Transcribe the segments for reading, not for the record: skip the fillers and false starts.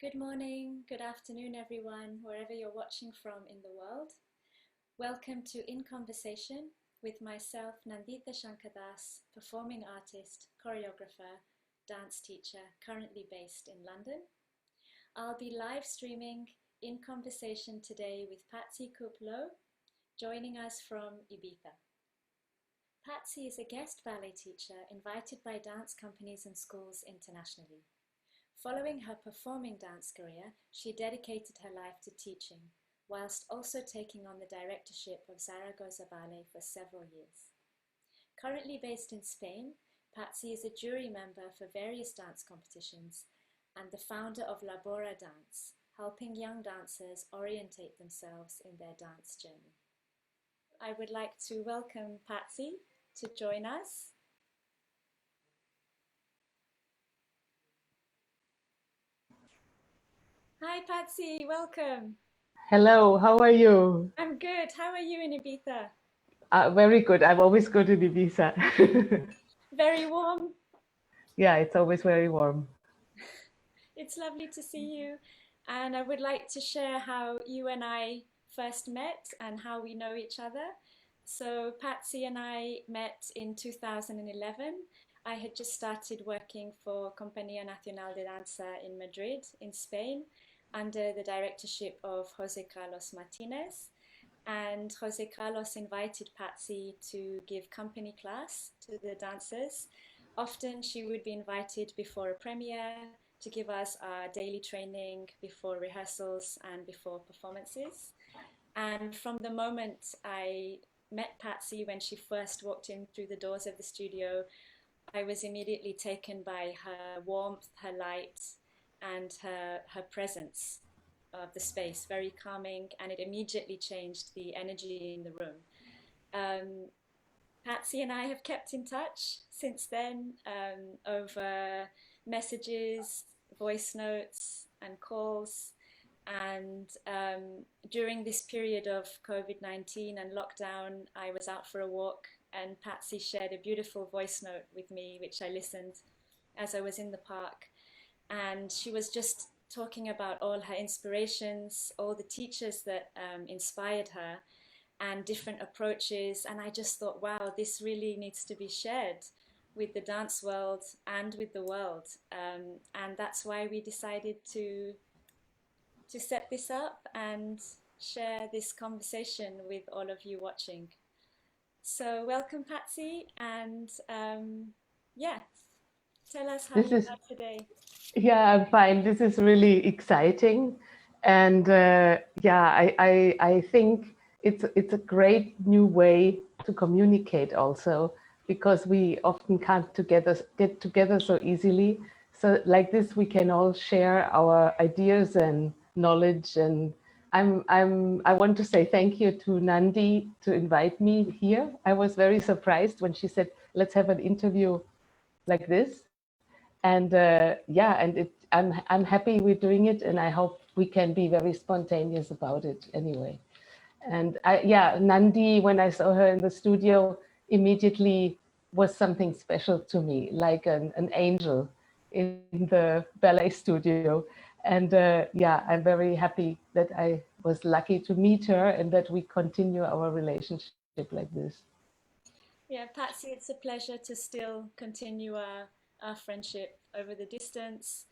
Good morning, good afternoon, everyone, wherever you're watching from in the world. Welcome to In Conversation with myself, Nandita Shankardass, performing artist, choreographer, dance teacher, currently based in London. I'll be live streaming In Conversation today with Patsy Kuppe-Loew, joining us from Ibiza. Patsy is a guest ballet teacher invited by dance companies and schools internationally. Following her performing dance career, she dedicated her life to teaching, whilst also taking on the directorship of Zaragoza Ballet for several years. Currently based in Spain, Patsy is a jury member for various dance competitions and the founder of Laboradance, helping young dancers orientate themselves in their dance journey. I would like to welcome Patsy to join us. Hi Patsy, welcome. Hello, how are you? I'm good. How are you in Ibiza? Very good. I'm always good in Ibiza. Very warm. Yeah, it's always very warm. It's lovely to see you. And I would like to share how you and I first met and how we know each other. So Patsy and I met in 2011. I had just started working for Compañía Nacional de Danza in Madrid, in Spain, under the directorship of José Carlos Martinez. And José Carlos invited Patsy to give company class to the dancers. Often she would be invited before a premiere to give us our daily training before rehearsals and before performances. And from the moment I met Patsy when she first walked in through the doors of the studio, I was immediately taken by her warmth, her light, and her presence of the space, very calming, and it immediately changed the energy in the room. Patsy and I have kept in touch since then over messages, voice notes, and calls. And during this period of COVID-19 and lockdown, I was out for a walk, and Patsy shared a beautiful voice note with me, which I listened as I was in the park. And she was just talking about all her inspirations, all the teachers that inspired her, and different approaches. And I just thought, wow, this really needs to be shared with the dance world and with the world. And that's why we decided to set this up and share this conversation with all of you watching. So welcome, Patsy, and yeah, tell us how This you is, are today. yeah, I'm fine. This is really exciting. And I think it's a great new way to communicate also, because we often can't get together so easily. So like this, we can all share our ideas and knowledge. And I want to say thank you to Nandi to invite me here. I was very surprised when she said, let's have an interview like this. And I'm happy we're doing it, and I hope we can be very spontaneous about it anyway. And Nandi, when I saw her in the studio, immediately was something special to me, like an angel in the ballet studio. And I'm very happy that I was lucky to meet her and that we continue our relationship like this. Yeah, Patsy, it's a pleasure to still continue our friendship over the distance.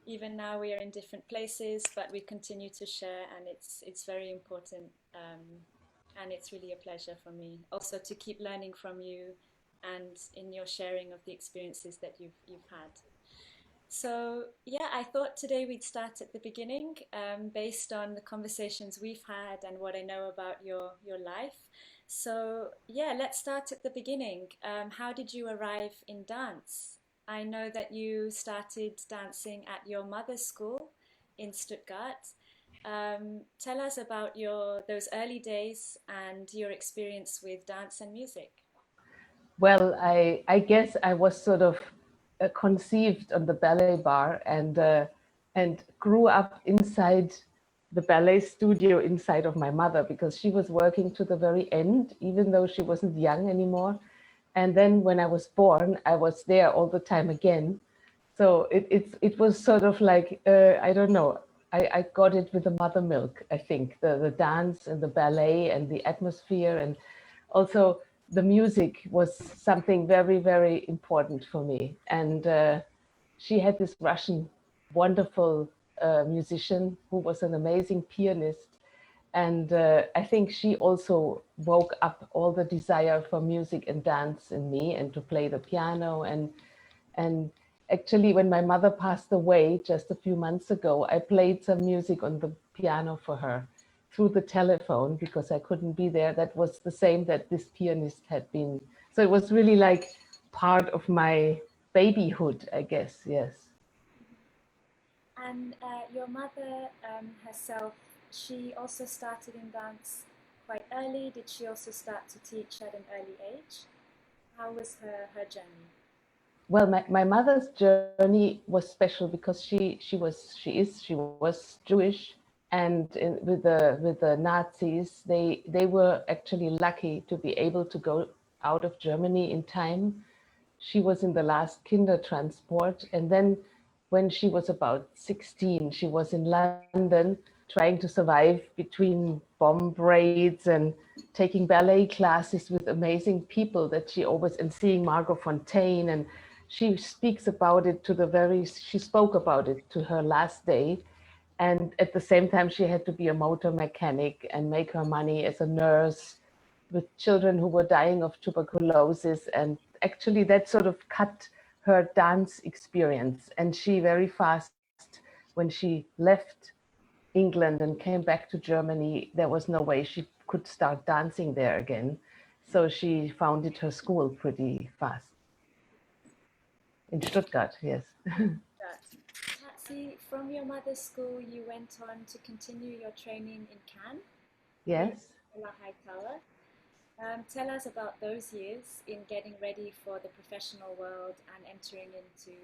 Even now we are in different places, but we continue to share, and it's very important. And it's really a pleasure for me also to keep learning from you and in your sharing of the experiences that you've had. So yeah, I thought today we'd start at the beginning, based on the conversations we've had and what I know about your life. So yeah, let's start at the beginning. How did you arrive in dance? I know that you started dancing at your mother's school in Stuttgart. Tell us about those early days and your experience with dance and music. Well, I guess I was sort of conceived on the ballet bar and grew up inside the ballet studio inside of my mother, because she was working to the very end, even though she wasn't young anymore. And then when I was born, I was there all the time again. So it was sort of like, I don't know, I got it with the mother milk, I think, the dance and the ballet and the atmosphere, and also the music was something very, very important for me. And she had this Russian wonderful musician who was an amazing pianist. And I think she also woke up all the desire for music and dance in me, and to play the piano. And actually, when my mother passed away just a few months ago, I played some music on the piano for her through the telephone because I couldn't be there. That was the same that this pianist had been. So it was really like part of my babyhood, I guess. Yes. And your mother herself, she also started in dance quite early. Did she also start to teach at an early age? How was her journey? Well, my mother's journey was special because she was Jewish, and with the Nazis, they were actually lucky to be able to go out of Germany in time. She was in the last kinder transport, and then when she was about 16, she was in London trying to survive between bomb raids and taking ballet classes with amazing people that she always, and seeing Margot Fonteyn. And she spoke about it to her last day. And at the same time, she had to be a motor mechanic and make her money as a nurse with children who were dying of tuberculosis. And actually, that sort of cut her dance experience. And she very fast, when she left England and came back to Germany, there was no way she could start dancing there again. So she founded her school pretty fast in Stuttgart, yes. That. Patsy, from your mother's school, you went on to continue your training in Cannes with Yes. La High Tower. Tell us about those years in getting ready for the professional world and entering into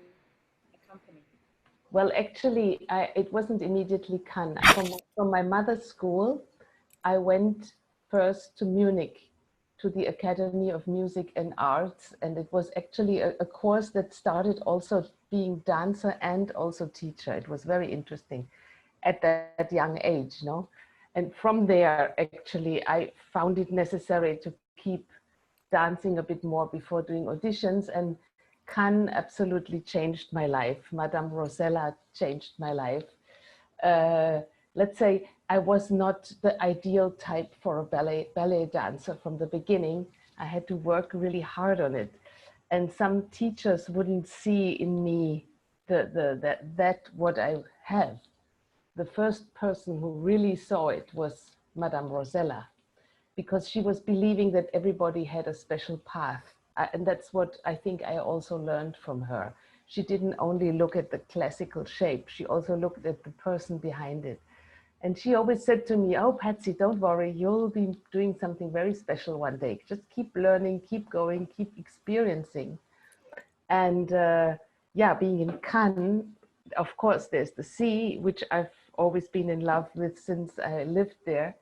a company. Well, actually, it wasn't immediately Cannes. From my mother's school, I went first to Munich to the Academy of Music and Arts, and it was actually a course that started also being dancer and also teacher. It was very interesting at that young age, no? And from there, actually, I found it necessary to keep dancing a bit more before doing auditions. And Cannes absolutely changed my life. Madame Rosella changed my life. Uh, let's say I was not the ideal type for a ballet dancer from the beginning. I had to work really hard on it. And some teachers wouldn't see in me that what I have. The first person who really saw it was Madame Rosella, because she was believing that everybody had a special path. And that's what I think I also learned from her. She didn't only look at the classical shape, she also looked at the person behind it. And she always said to me, "Oh, Patsy, don't worry, you'll be doing something very special one day. Just keep learning, keep going, keep experiencing." And yeah, being in Cannes, of course, there's the sea, which I've always been in love with since I lived there.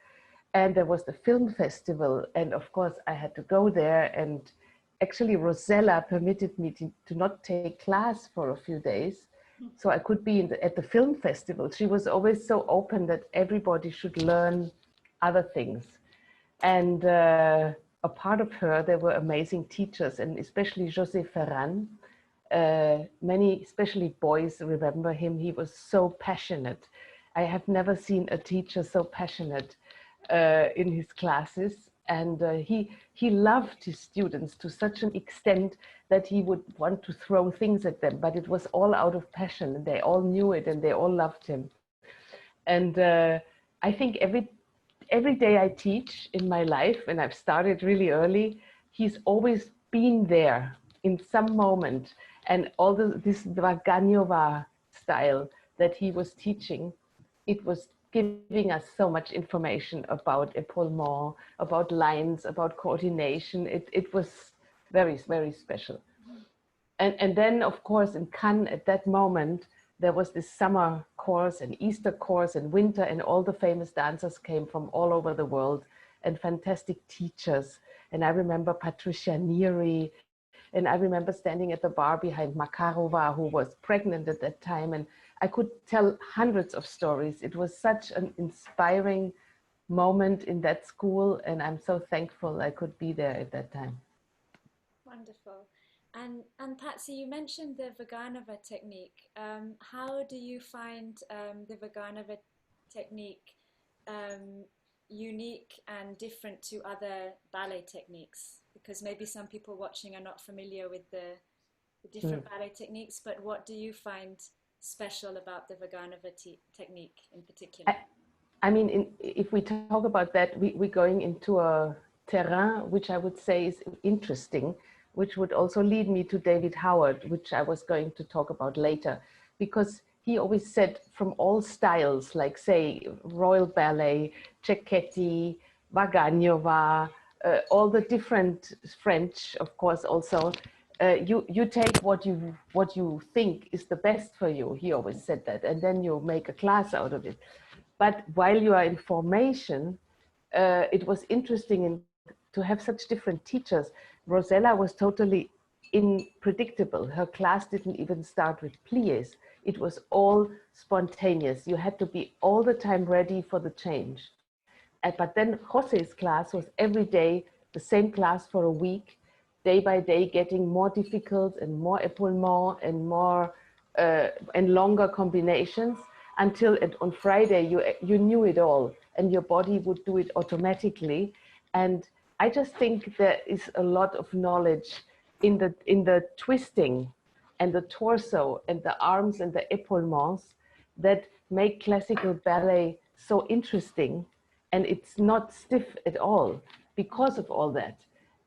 And there was the film festival. And of course, I had to go there. And actually, Rosella permitted me to not take class for a few days. So I could be at the film festival. She was always so open that everybody should learn other things. And a part of her, there were amazing teachers, and especially José Ferran. Many, especially boys, remember him. He was so passionate. I have never seen a teacher so passionate in his classes. And he loved his students to such an extent that he would want to throw things at them, but it was all out of passion, and they all knew it, and they all loved him. And I think every day I teach in my life, and I've started really early, he's always been there in some moment. And all this Vaganova style that he was teaching, it was giving us so much information about epaulement, about lines, about coordination. It was very, very special. And then, of course, in Cannes at that moment, there was this summer course and Easter course and winter, and all the famous dancers came from all over the world, and fantastic teachers. And I remember Patricia Neary and And I remember standing at the bar behind Makarova, who was pregnant at that time. And I could tell hundreds of stories. It was such an inspiring moment in that school. And I'm so thankful I could be there at that time. Wonderful. And Patsy, you mentioned the Vaganova technique. How do you find the Vaganova technique unique and different to other ballet techniques? Because maybe some people watching are not familiar with the different ballet techniques, but what do you find special about the Vaganova technique in particular? I mean, if we talk about that, we're going into a terrain which I would say is interesting, which would also lead me to David Howard, which I was going to talk about later, because he always said from all styles, like say Royal Ballet, Cecchetti, Vaganova, all the different French, of course, also, you take what you think is the best for you. He always said that, and then you make a class out of it. But while you are in formation, it was interesting to have such different teachers. Rosella was totally unpredictable. Her class didn't even start with pliés. It was all spontaneous. You had to be all the time ready for the change. But then Jose's class was every day the same class for a week, day by day, getting more difficult and more épaulement and more and longer combinations until on Friday you knew it all and your body would do it automatically. And I just think there is a lot of knowledge in the twisting and the torso and the arms and the épaulements that make classical ballet so interesting, and it's not stiff at all because of all that.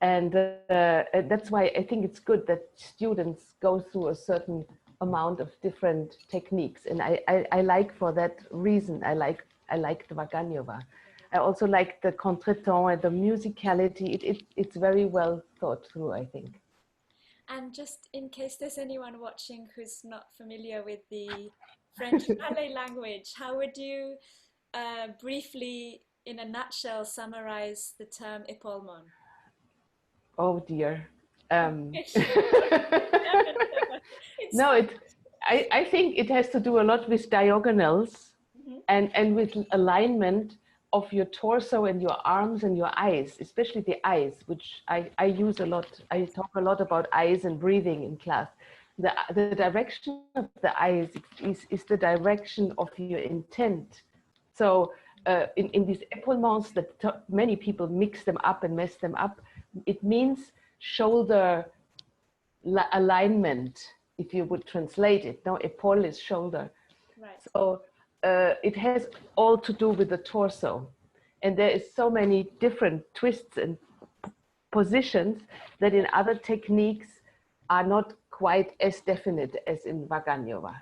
And that's why I think it's good that students go through a certain amount of different techniques. And I like, for that reason, I like the Vaganova. I also like the contretemps and the musicality. It's very well thought through, I think. And just in case there's anyone watching who's not familiar with the French ballet language, how would you briefly, in a nutshell, summarize the term épaulement? Oh dear. It's No, I think it has to do a lot with diagonals Mhm. and with alignment of your torso and your arms and your eyes, especially the eyes, which I use a lot. I talk a lot about eyes and breathing in class. The direction of the eyes is the direction of your intent. So in these épaulements that many people mix them up and mess them up, it means shoulder alignment, if you would translate it. No, épaule is shoulder. Right. So it has all to do with the torso. And there is so many different twists and positions that in other techniques are not quite as definite as in Vaganova.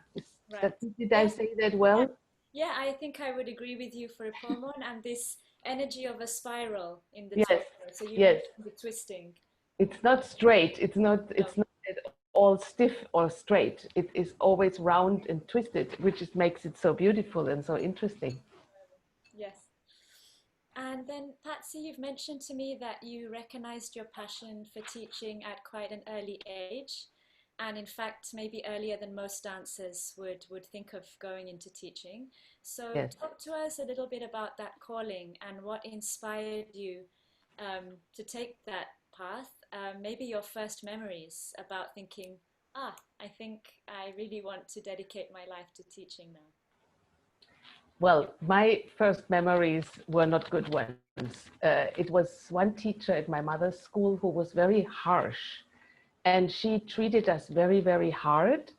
Right. Did I say that well? Yeah, I think I would agree with you for épaulement and this energy of a spiral in the Yes, torso. So you yes. mentioned the twisting. It's not straight. It's not at all stiff or straight. It is always round and twisted, which makes it so beautiful and so interesting. Yes. And then, Patsy, you've mentioned to me that you recognized your passion for teaching at quite an early age. And in fact, maybe earlier than most dancers would think of going into teaching. So Yes. talk to us a little bit about that calling and what inspired you to take that path. Maybe your first memories about thinking, I think I really want to dedicate my life to teaching now. Well, my first memories were not good ones. It was one teacher at my mother's school who was very harsh, and she treated us very, very hard,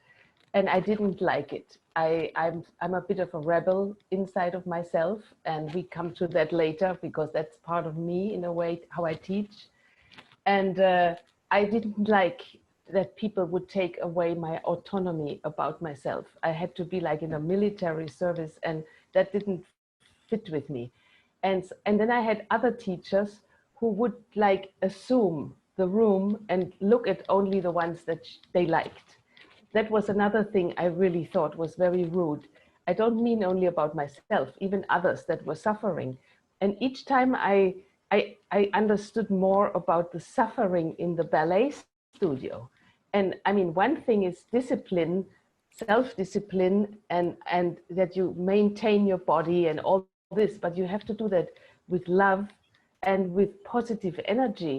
and I didn't like it. I'm a bit of a rebel inside of myself, and we come to that later because that's part of me in a way, how I teach. And I didn't like that people would take away my autonomy about myself. I had to be like in a military service, and that didn't fit with me. And then I had other teachers who would like assume the room and look at only the ones that they liked. That was another thing I really thought was very rude. I don't mean only about myself, even others that were suffering. And each time I understood more about the suffering in the ballet studio. And I mean, one thing is discipline, self-discipline, and that you maintain your body and all this, but you have to do that with love and with positive energy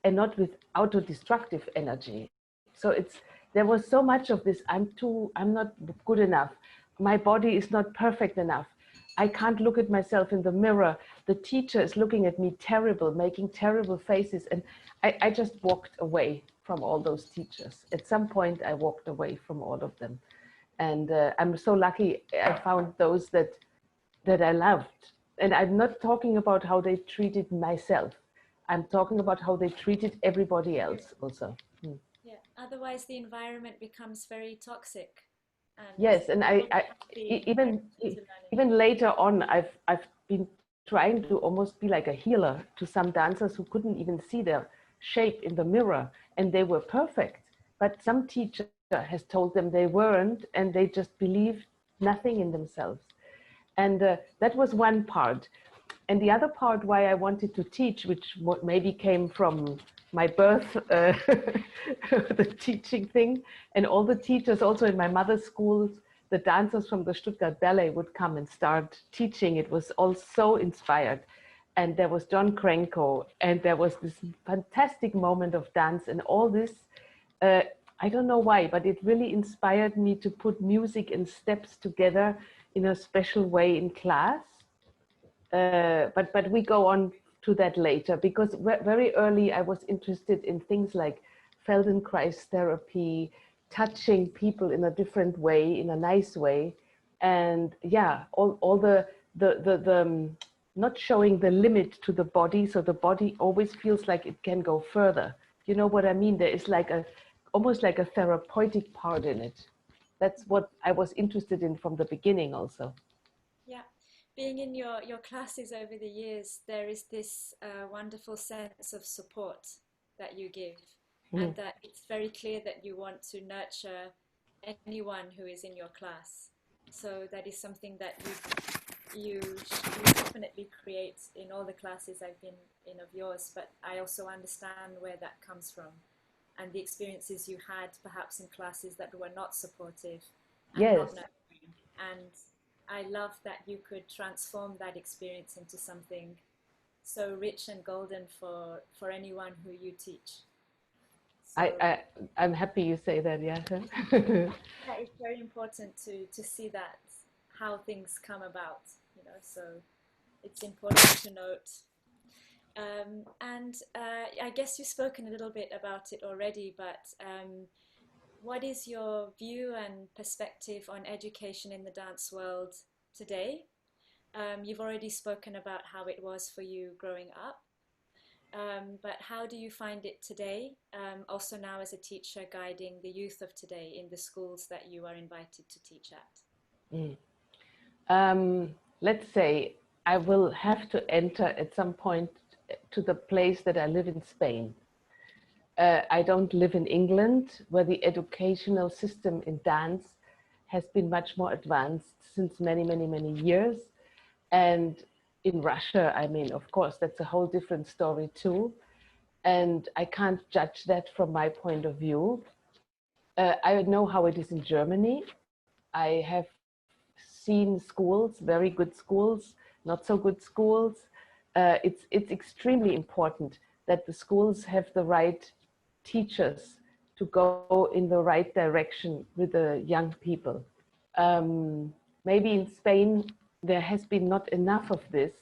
and not with auto-destructive energy. So there was so much of this, I'm not good enough. My body is not perfect enough. I can't look at myself in the mirror. The teacher is looking at me terrible, making terrible faces. And I just walked away from all those teachers. At some point, I walked away from all of them. And I'm so lucky I found those that I loved. And I'm not talking about how they treated myself. I'm talking about how they treated everybody else also. Yeah. Otherwise, the environment becomes very toxic, and Yes, and people don't have the even encouragement to learn even anything. later on, I've been trying to almost be like a healer to some dancers who couldn't even see their shape in the mirror, and they were perfect. But some teacher has told them they weren't, and they just believed nothing in themselves. And that was one part. And the other part why I wanted to teach, which maybe came from my birth, the teaching thing, and all the teachers also in my mother's schools, the dancers from the Stuttgart Ballet would come and start teaching. It was all so inspired. And there was John Cranko, and there was this fantastic moment of dance and all this. I don't know why, but it really inspired me to put music and steps together in a special way in class. But we go on to that later, because very early I was interested in things like Feldenkrais therapy, touching people in a different way, in a nice way, and yeah, all the not showing the limit to the body, so the body always feels like it can go further. You know what I mean? There is like almost like a therapeutic part in it. That's what I was interested in from the beginning also. Yeah. Being in your classes over the years, there is this wonderful sense of support that you give, and Mm. that it's very clear that you want to nurture anyone who is in your class. So that is something that you definitely create in all the classes I've been in of yours. But I also understand where that comes from, and the experiences you had perhaps in classes that were not supportive and not Yes. nurturing. And I love that you could transform that experience into something so rich and golden for anyone who you teach. I, So I I'm happy you say that, yeah. yeah, it's very important to see that how things come about, you know. So it's important to note. And I guess you've spoken a little bit about it already, but what is your view and perspective on education in the dance world today? You've already spoken about how it was for you growing up, but how do you find it today? Also now as a teacher guiding the youth of today in the schools that you are invited to teach at. Mm. Let's say I will have to enter at some point to the place that I live in Spain. I don't live in England, where the educational system in dance has been much more advanced since many, many, many years. And in Russia, I mean, of course, that's a whole different story too. And I can't judge that from my point of view. I know how it is in Germany. I have seen schools, very good schools, not so good schools. It's extremely important that the schools have the right teachers to go in the right direction with the young people. Maybe in Spain, there has been not enough of this,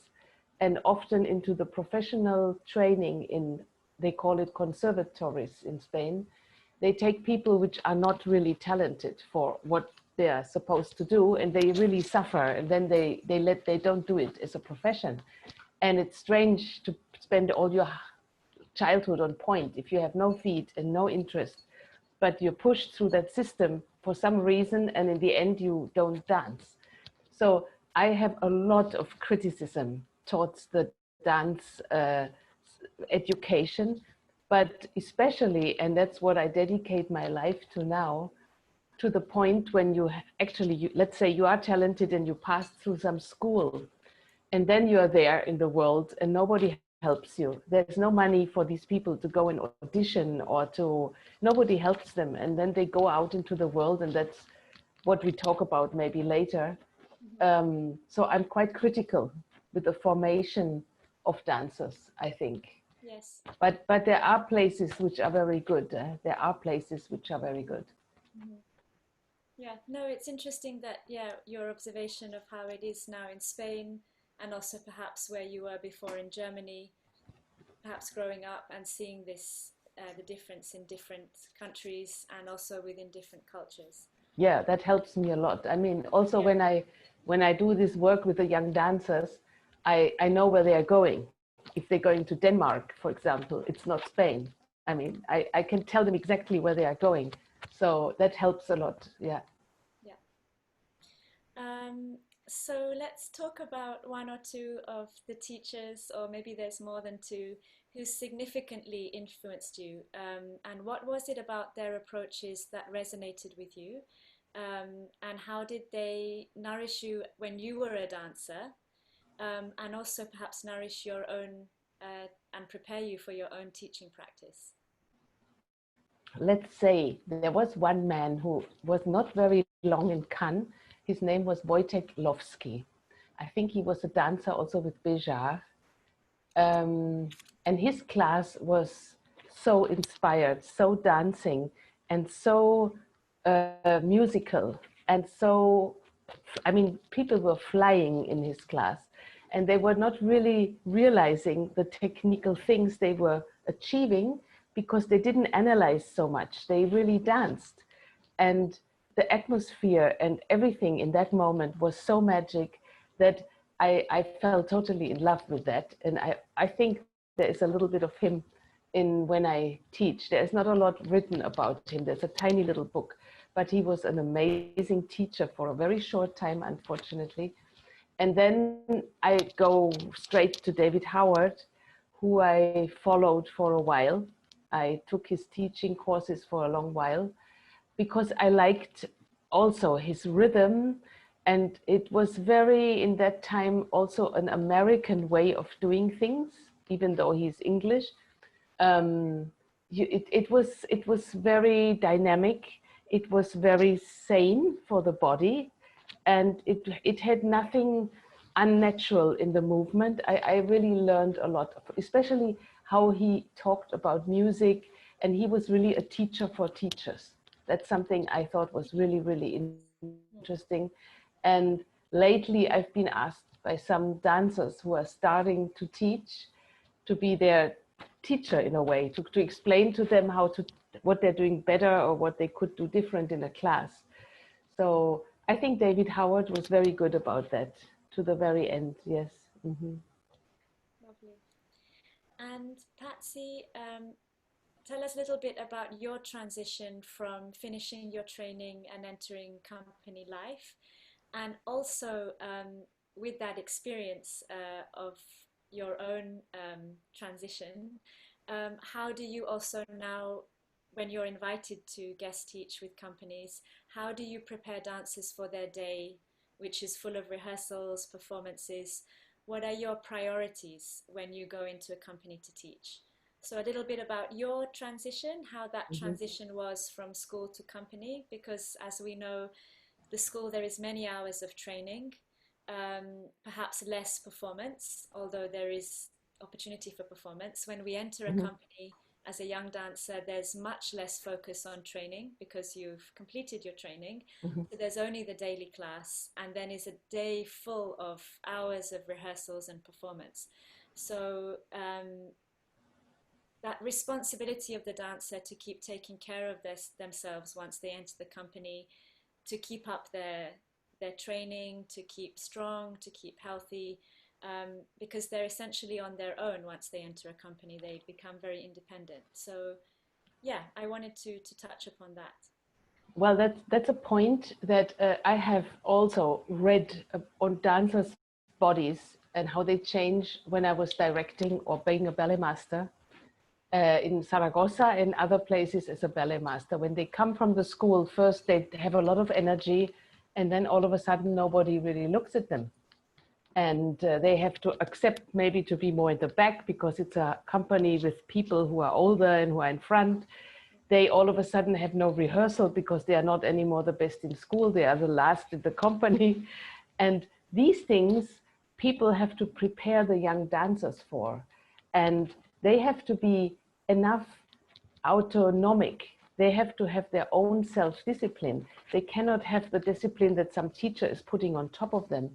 and often into the professional training in, they call it conservatories in Spain, they take people which are not really talented for what they are supposed to do, and they really suffer, and then they don't do it as a profession. And it's strange to spend all your childhood on point if you have no feet and no interest, but you're pushed through that system for some reason, and in the end you don't dance. So I have a lot of criticism towards the dance education, but especially, and that's what I dedicate my life to now, to the point when you actually, let's say you are talented and you pass through some school, and then you are there in the world and nobody helps you. There's no money for these people to go and audition or to, nobody helps them. And then they go out into the world, and that's what we talk about maybe later. So I'm quite critical with the formation of dancers, I think. Yes. But there are places which are very good. There are places which are very good. Yeah, no, it's interesting that, yeah, your observation of how it is now in Spain, and also perhaps where you were before in Germany, perhaps growing up and seeing this, the difference in different countries and also within different cultures. Yeah, that helps me a lot. I mean, also Yeah. when I do this work with the young dancers, I know where they are going. If they're going to Denmark, for example, it's not Spain. I mean, I can tell them exactly where they are going. So that helps a lot. Yeah. Yeah. So let's talk about one or two of the teachers, or maybe there's more than two, who significantly influenced you. And what was it about their approaches that resonated with you? And how did they nourish you when you were a dancer? And also perhaps nourish your own and prepare you for your own teaching practice? Let's say there was one man who was not very long in Cannes. His name was Wojtek Lowski. I think he was a dancer also with Béjart. And his class was so inspired, so dancing, and so musical, and so, I mean, people were flying in his class, and they were not really realizing the technical things they were achieving because they didn't analyze so much. They really danced. And the atmosphere and everything in that moment was so magic that I fell totally in love with that. And I think there is a little bit of him in when I teach. There's not a lot written about him. There's a tiny little book, but he was an amazing teacher for a very short time, unfortunately. And then I go straight to David Howard, who I followed for a while. I took his teaching courses for a long while because I liked also his rhythm. And it was very, in that time, also an American way of doing things, even though he's English. It was very dynamic. It was very sane for the body, and it had nothing unnatural in the movement. I really learned a lot, especially how he talked about music, and he was really a teacher for teachers. That's something I thought was really, really interesting. And lately I've been asked by some dancers who are starting to teach to be their teacher in a way, to explain to them what they're doing better or what they could do different in a class. So I think David Howard was very good about that to the very end. Yes. Lovely. And Patsy, tell us a little bit about your transition from finishing your training and entering company life. And also, with that experience of your own transition, how do you also now, when you're invited to guest teach with companies, how do you prepare dancers for their day, which is full of rehearsals, performances? What are your priorities when you go into a company to teach? So a little bit about your transition, how that transition was from school to company, because as we know, the school, there is many hours of training, perhaps less performance, although there is opportunity for performance. When we enter a company as a young dancer, there's much less focus on training because you've completed your training. So there's only the daily class, and then is a day full of hours of rehearsals and performance. So that responsibility of the dancer to keep taking care of themselves once they enter the company, to keep up their training, to keep strong, to keep healthy, because they're essentially on their own once they enter a company. They become very independent. So yeah, I wanted to touch upon that. Well, that's a point that I have also read on dancers' bodies and how they change when I was directing or being a ballet master in Zaragoza and other places as a ballet master. When they come from the school, first they have a lot of energy, and then all of a sudden nobody really looks at them. and they have to accept maybe to be more in the back because it's a company with people who are older and who are in front. They all of a sudden have no rehearsal because they are not anymore the best in school. They are the last in the company. And these things people have to prepare the young dancers for. And they have to be enough autonomic. They have to have their own self-discipline. They cannot have the discipline that some teacher is putting on top of them.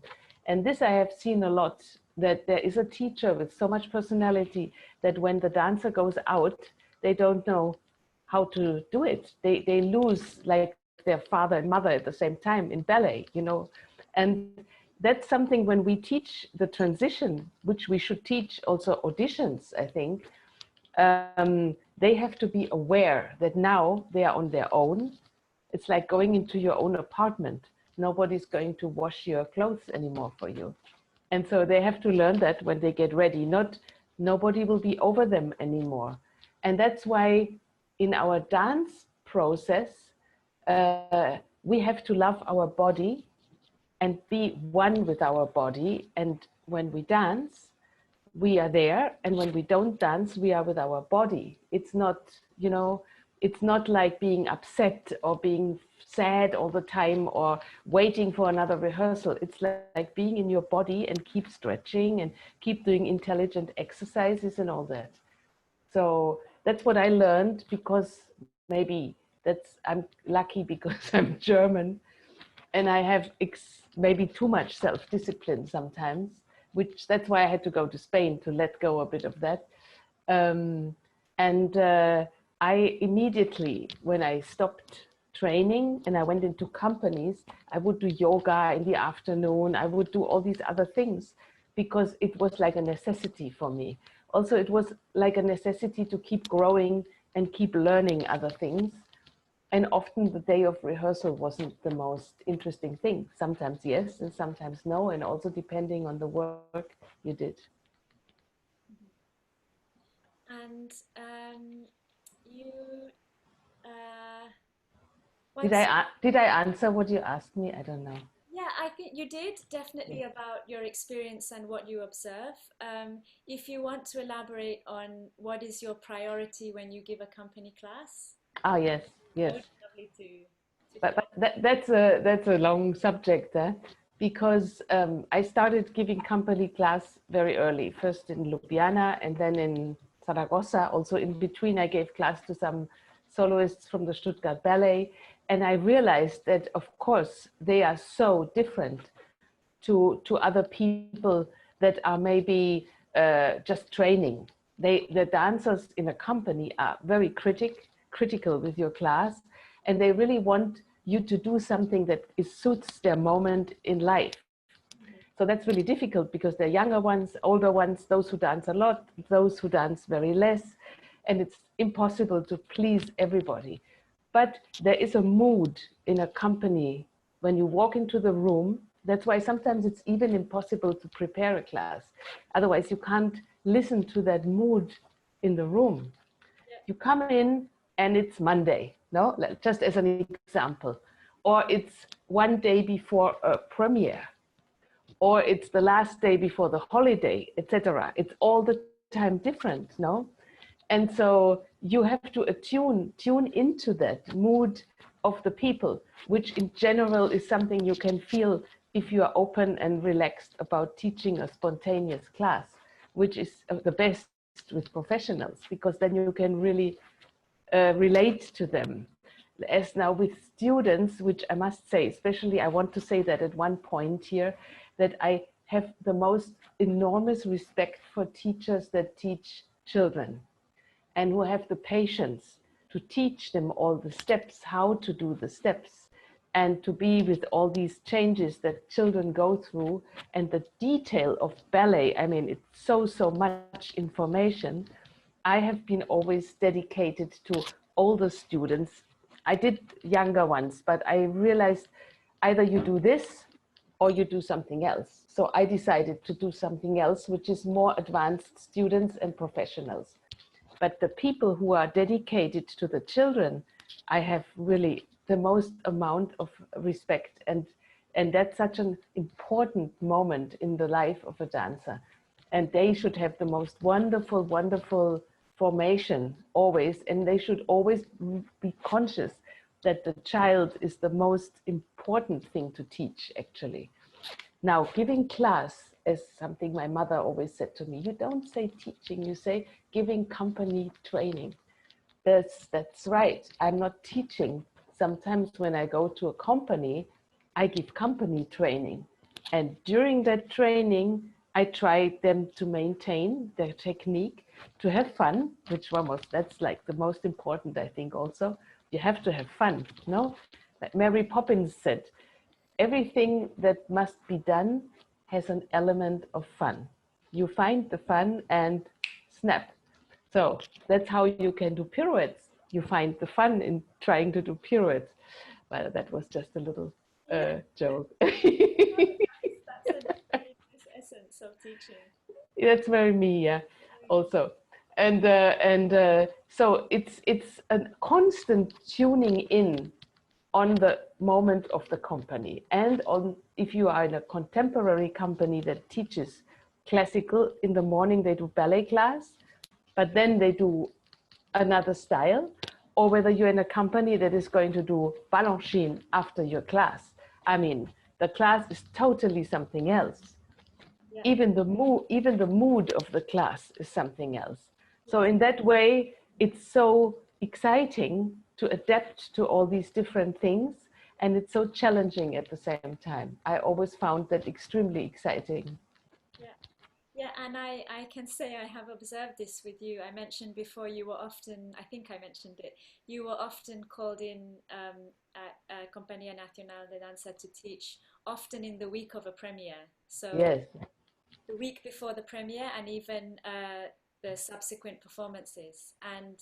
And this I have seen a lot, that there is a teacher with so much personality that when the dancer goes out, they don't know how to do it. They lose like their father and mother at the same time in ballet, you know. And that's something when we teach the transition, which we should teach also auditions, I think, they have to be aware that now they are on their own. It's like going into your own apartment. Nobody's going to wash your clothes anymore for you. And so they have to learn that when they get ready, nobody will be over them anymore. And that's why in our dance process, we have to love our body and be one with our body. And when we dance, we are there, and when we don't dance, we are with our body. It's not, you know, it's not like being upset or being sad all the time or waiting for another rehearsal. It's like being in your body and keep stretching and keep doing intelligent exercises and all that. So that's what I learned, because maybe I'm lucky because I'm German and I have maybe too much self-discipline sometimes, which that's why I had to go to Spain to let go a bit of that. I immediately, when I stopped training and I went into companies, I would do yoga in the afternoon. I would do all these other things because it was like a necessity for me. Also, it was like a necessity to keep growing and keep learning other things. And often the day of rehearsal wasn't the most interesting thing. Sometimes yes, and sometimes no, and also depending on the work you did. And you, did I answer what you asked me? I don't know. Yeah, I think you did, definitely, about your experience and what you observe. If you want to elaborate on what is your priority when you give a company class, Ah, yes, that yes. would be lovely to But that's a long subject, because I started giving company class very early, first in Ljubljana and then in Zaragoza. Also in between, I gave class to some soloists from the Stuttgart Ballet. And I realized that, of course, they are so different to other people that are maybe just training. The dancers in a company are very critical with your class, and they really want you to do something that suits their moment in life. So that's really difficult because they're younger ones, older ones, those who dance a lot, those who dance very less, and it's impossible to please everybody. But there is a mood in a company when you walk into the room. That's why sometimes it's even impossible to prepare a class. Otherwise, you can't listen to that mood in the room. You come in and it's Monday, no? Just as an example. Or it's one day before a premiere. Or it's the last day before the holiday, etc. It's all the time different, no? And so you have to tune into that mood of the people, which in general is something you can feel if you are open and relaxed about teaching a spontaneous class, which is the best with professionals, because then you can really relate to them. As now with students, which I must say, especially I want to say that at one point here, that I have the most enormous respect for teachers that teach children and who have the patience to teach them all the steps, how to do the steps, and to be with all these changes that children go through, and the detail of ballet. I mean, it's so much information. I have been always dedicated to older students. I did younger ones, but I realized either you do this or you do something else. So I decided to do something else, which is more advanced students and professionals. But the people who are dedicated to the children, I have really the most amount of respect. And And that's such an important moment in the life of a dancer. And they should have the most wonderful, wonderful formation always. And they should always be conscious that the child is the most important thing to teach, actually. Now, giving class is something my mother always said to me. You don't say teaching, you say giving company training. That's right. I'm not teaching. Sometimes when I go to a company, I give company training. And during that training, I try them to maintain their technique, to have fun, which that's like the most important, I think also. You have to have fun, no? Like Mary Poppins said, everything that must be done has an element of fun. You find the fun and snap. So that's how you can do pirouettes. You find the fun in trying to do pirouettes. Well, that was just a little joke. That's a very nice essence of teaching. That's very me, yeah, also. And so it's a constant tuning in on the moment of the company, and on if you are in a contemporary company that teaches classical, in the morning they do ballet class, but then they do another style, or whether you're in a company that is going to do Balanchine after your class. I mean, the class is totally something else. Yeah. Even the mood of the class is something else. So in that way, it's so exciting to adapt to all these different things, and it's so challenging at the same time. I always found that extremely exciting. Yeah, and I can say I have observed this with you. I mentioned before you were often, I think I mentioned it, you were often called in at Compagnia Nacional de Danza to teach, often in the week of a premiere. So Yes, the week before the premiere and even the subsequent performances. And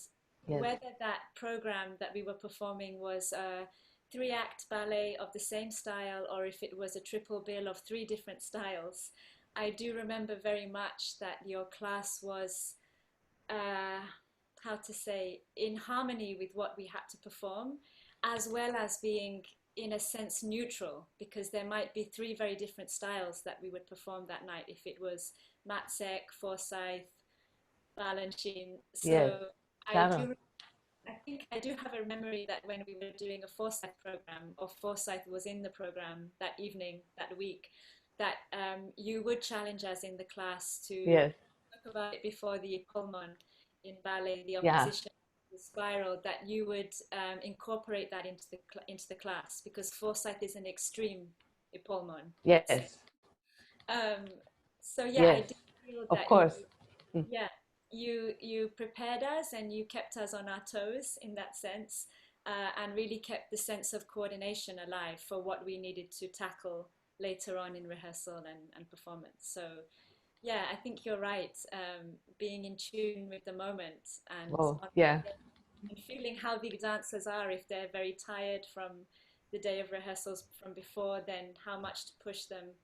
yes, whether that program that we were performing was a three-act ballet of the same style or if it was a triple bill of three different styles, I do remember very much that your class was, how to say, in harmony with what we had to perform, as well as being, in a sense, neutral, because there might be three very different styles that we would perform that night if it was Matzek, Forsyth, Balanchine. yes, So claro. I think I do have a memory that when we were doing a Forsyth program, or Forsyth was in the program that evening, that week, that you would challenge us in the class to Yes, talk about it before the epaulement in ballet, the yeah, opposition, the spiral, that you would incorporate that into the class, because Forsyth is an extreme epaulement, let's say. yes, Um, so yeah, I yes, do feel of that course. Mm. yeah, you prepared us and you kept us on our toes in that sense, and really kept the sense of coordination alive for what we needed to tackle later on in rehearsal and performance. So yeah, I think you're right. Being in tune with the moment and Oh, yeah, and feeling how the dancers are, if they're very tired from the day of rehearsals from before, then how much to push them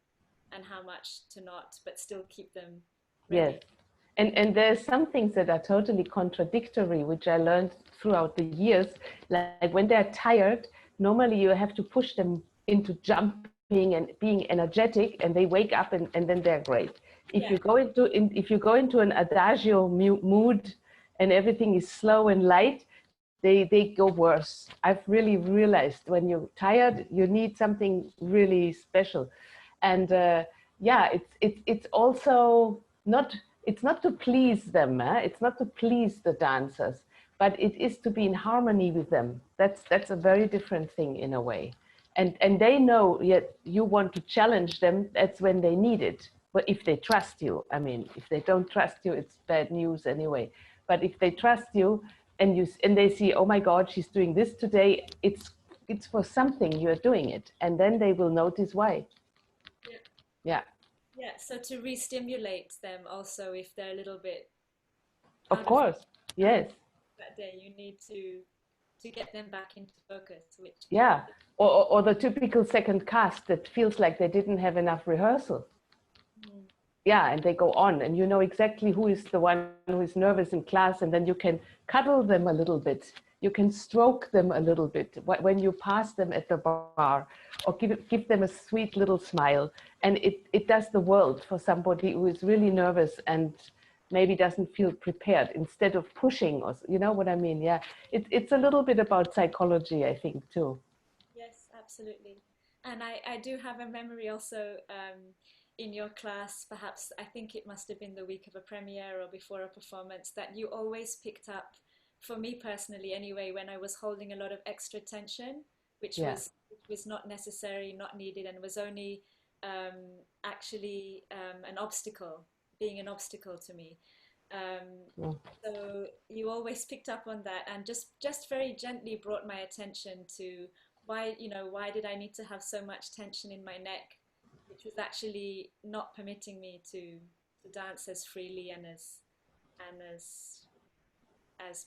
and how much to not, but still keep them yes. ready. And there's some things that are totally contradictory, which I learned throughout the years. Like when they're tired, normally you have to push them into jumping and being energetic, and they wake up and then they're great. Yeah, If you go into an adagio mood and everything is slow and light, they go worse. I've really realized when you're tired, you need something really special. And yeah, it's also not, it's not to please them, it's not to please the dancers, but it is to be in harmony with them. That's a very different thing in a way. And they know, yet you want to challenge them, that's when they need it. But if they trust you, I mean, if they don't trust you, it's bad news anyway. But if they trust you, and they see, oh my God, she's doing this today, it's for something, you're doing it, and then they will notice why. yeah, Yeah, yeah. So to re-stimulate them also, if they're a little bit of out of course. out of Yes. that day, you need to get them back into focus, which Yeah, or the typical second cast that feels like they didn't have enough rehearsal. mm, Yeah, and they go on, and you know exactly who is the one who is nervous in class, and then you can cuddle them a little bit You can stroke them a little bit when you pass them at the bar, or give them a sweet little smile. And it does the world for somebody who is really nervous and maybe doesn't feel prepared, instead of pushing us. You know what I mean? Yeah, it's a little bit about psychology, I think, too. Yes, absolutely. And I do have a memory also in your class, perhaps I think it must have been the week of a premiere or before a performance, that you always picked up, for me personally anyway, when I was holding a lot of extra tension, Yeah. which was not necessary, not needed, and was only actually an obstacle, being an obstacle to me. Um, Mm. so you always picked up on that and just very gently brought my attention to why, why did I need to have so much tension in my neck, which was actually not permitting me to dance as freely and as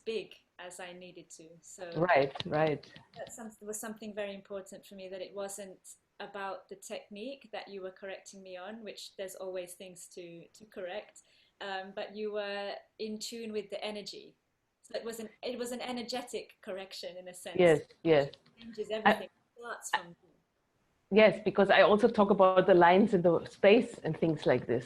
big as I needed to. So Right, right. was something very important for me, that it wasn't about the technique that you were correcting me on, which there's always things to correct, but you were in tune with the energy. So it was an energetic correction in a sense. Yes, yes. It changes I, everything. It starts from you. yes, because I also talk about the lines in the space and things like this.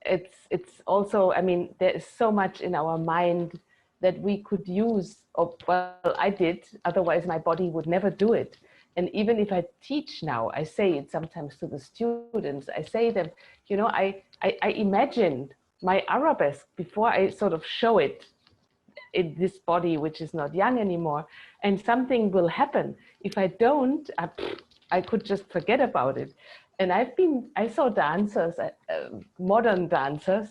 It's also, I mean, there is so much in our mind that we could use, or well, I did, otherwise my body would never do it. And even if I teach now, I say it sometimes to the students, I say them, you know, I imagine my arabesque before I sort of show it in this body, which is not young anymore, and something will happen. If I don't, I could just forget about it. And I saw dancers, modern dancers,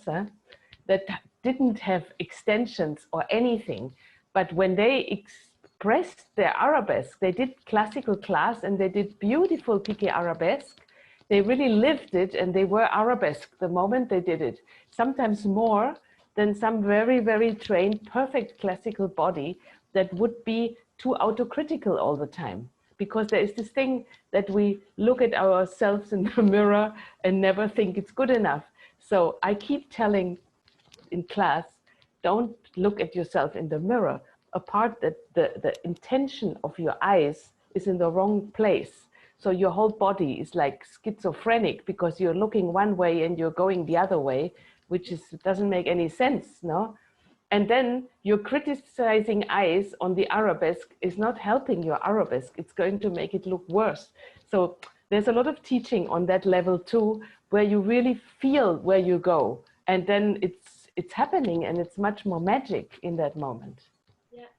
that didn't have extensions or anything. But when they expressed their arabesque, they did classical class and they did beautiful piqué arabesque. They really lived it and they were arabesque the moment they did it. Sometimes more than some very, very trained, perfect classical body that would be too autocritical all the time. Because there is this thing that we look at ourselves in the mirror and never think it's good enough. So I keep telling in class, don't look at yourself in the mirror. Apart that the intention of your eyes is in the wrong place. So your whole body is like schizophrenic because you're looking one way and you're going the other way, which is doesn't make any sense, no? And then you're criticizing eyes on the arabesque is not helping your arabesque. It's going to make it look worse. So there's a lot of teaching on that level too, where you really feel where you go. And then it's happening and it's much more magic in that moment. Yeah,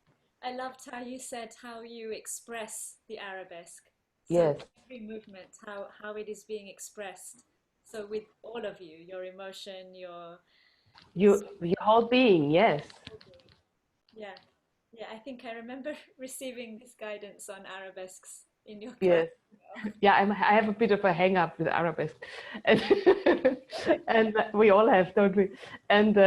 I loved how you said how you express the arabesque. So Yes. every movement, how it is being expressed. So with all of you, your emotion, your Your whole being, yes. yeah, yeah. I think I remember receiving this guidance on arabesques in your class. Yes. Yeah, I have a bit of a hang up with arabesque, and, and we all have, don't we? And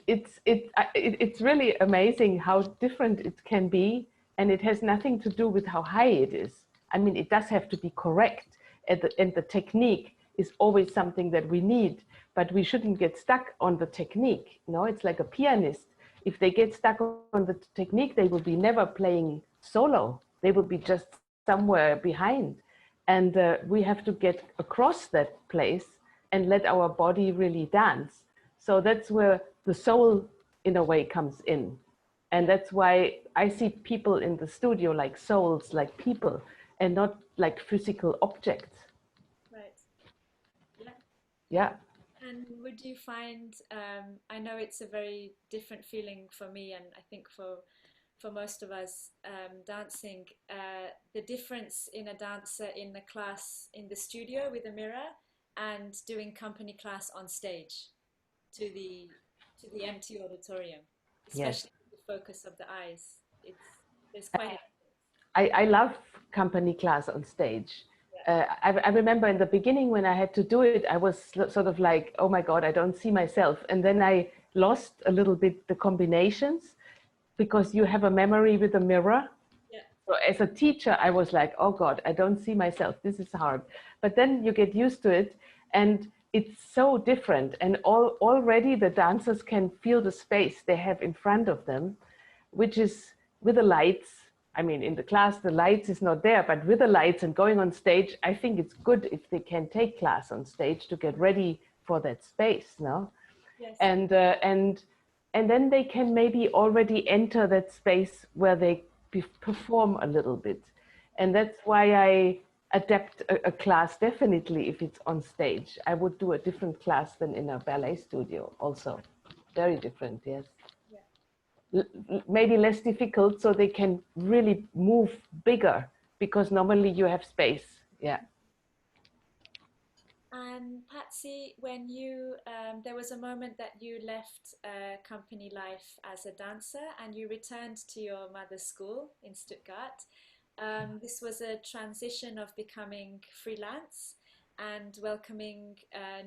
it's really amazing how different it can be, and it has nothing to do with how high it is. I mean, it does have to be correct, and the technique is always something that we need, but we shouldn't get stuck on the technique. You know, it's like a pianist. If they get stuck on the technique, they will be never playing solo. They will be just somewhere behind. And we have to get across that place and let our body really dance. So that's where the soul, in a way, comes in. And that's why I see people in the studio like souls, like people, and not like physical objects. Right. Yeah. Yeah. And would you find, I know it's a very different feeling for me, and I think for most of us dancing, the difference in a dancer in a class in the studio with a mirror and doing company class on stage to the empty auditorium, Yes. especially with the focus of the eyes. There's quite a I love company class on stage. yeah, I remember in the beginning when I had to do it, I was sort of like, oh my God, I don't see myself. And then I lost a little bit the combinations because you have a memory with a mirror. yeah, So as a teacher, I was like, oh God, I don't see myself. This is hard. But then you get used to it and it's so different. And already the dancers can feel the space they have in front of them, which is with the lights. I mean, in the class, the lights is not there, but with the lights and going on stage, I think it's good if they can take class on stage to get ready for that space, no? Yes. And then they can maybe already enter that space where they perform a little bit. And that's why I adapt a class definitely if it's on stage. I would do a different class than in a ballet studio also. Very different, yes. Maybe less difficult so they can really move bigger because normally you have space. Yeah. And Patsy, when you there was a moment that you left company life as a dancer and you returned to your mother's school in Stuttgart. This was a transition of becoming freelance and welcoming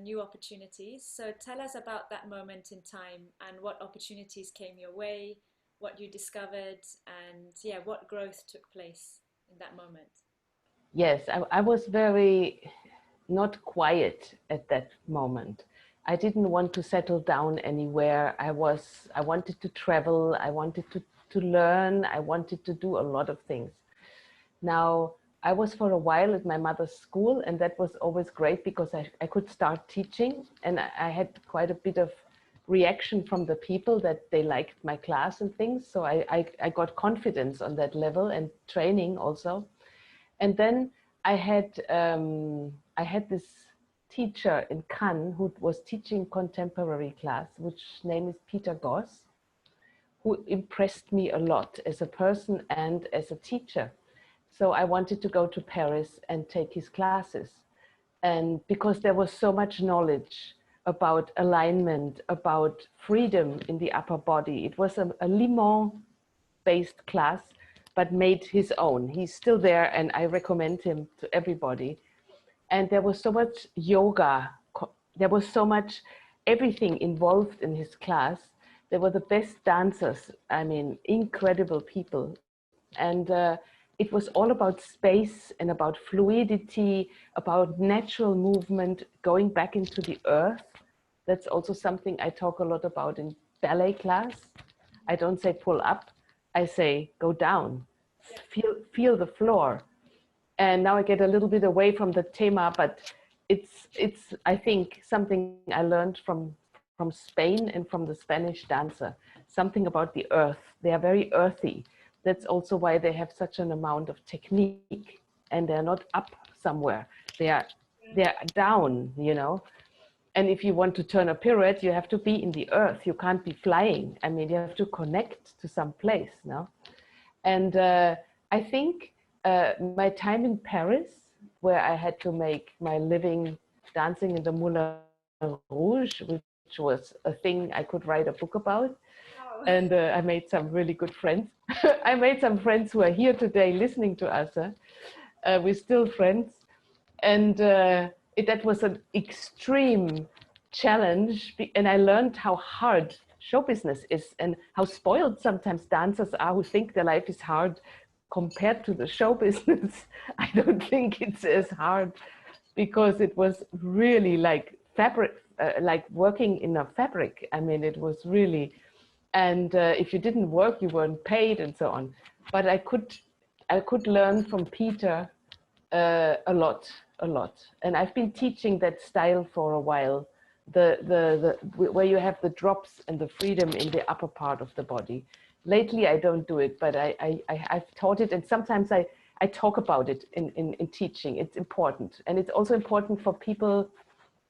new opportunities. So tell us about that moment in time and what opportunities came your way, what you discovered, and yeah, what growth took place in that moment. Yes, I was very not quiet at that moment. I didn't want to settle down anywhere. I wanted to travel. I wanted to learn. I wanted to do a lot of things. Now, I was for a while at my mother's school, and that was always great because I could start teaching, and I had quite a bit of reaction from the people that they liked my class and things. So I got confidence on that level and training also. And then I had this teacher in Cannes who was teaching contemporary class, which name is Peter Goss, who impressed me a lot as a person and as a teacher. So I wanted to go to Paris and take his classes. And because there was so much knowledge about alignment, about freedom in the upper body. It was a Limon-based class, but made his own. He's still there, and I recommend him to everybody. And there was so much yoga. There was so much everything involved in his class. They were the best dancers. I mean, incredible people. And it was all about space and about fluidity, about natural movement, going back into the earth. That's also something I talk a lot about in ballet class. I don't say pull up, I say go down, feel the floor. And now I get a little bit away from the tema, but it's I think something I learned from Spain and from the Spanish dancer, something about the earth. They are very earthy. That's also why they have such an amount of technique, and they're not up somewhere. They're down, you know. And if you want to turn a pirouette, you have to be in the earth. You can't be flying. I mean, you have to connect to some place, no? And I think my time in Paris, where I had to make my living dancing in the Moulin Rouge, which was a thing I could write a book about. Wow. And I made some really good friends. I made some friends who are here today listening to us. We're still friends. And that was an extreme challenge. And I learned how hard show business is and how spoiled sometimes dancers are who think their life is hard compared to the show business. I don't think it's as hard because it was really like fabric, like working in a fabric. I mean, it was really, and if you didn't work, you weren't paid and so on. But I could learn from Peter a lot. And I've been teaching that style for a while, where you have the drops and the freedom in the upper part of the body. Lately, I don't do it, but I've taught it, and sometimes I talk about it in teaching. It's important. And it's also important for people.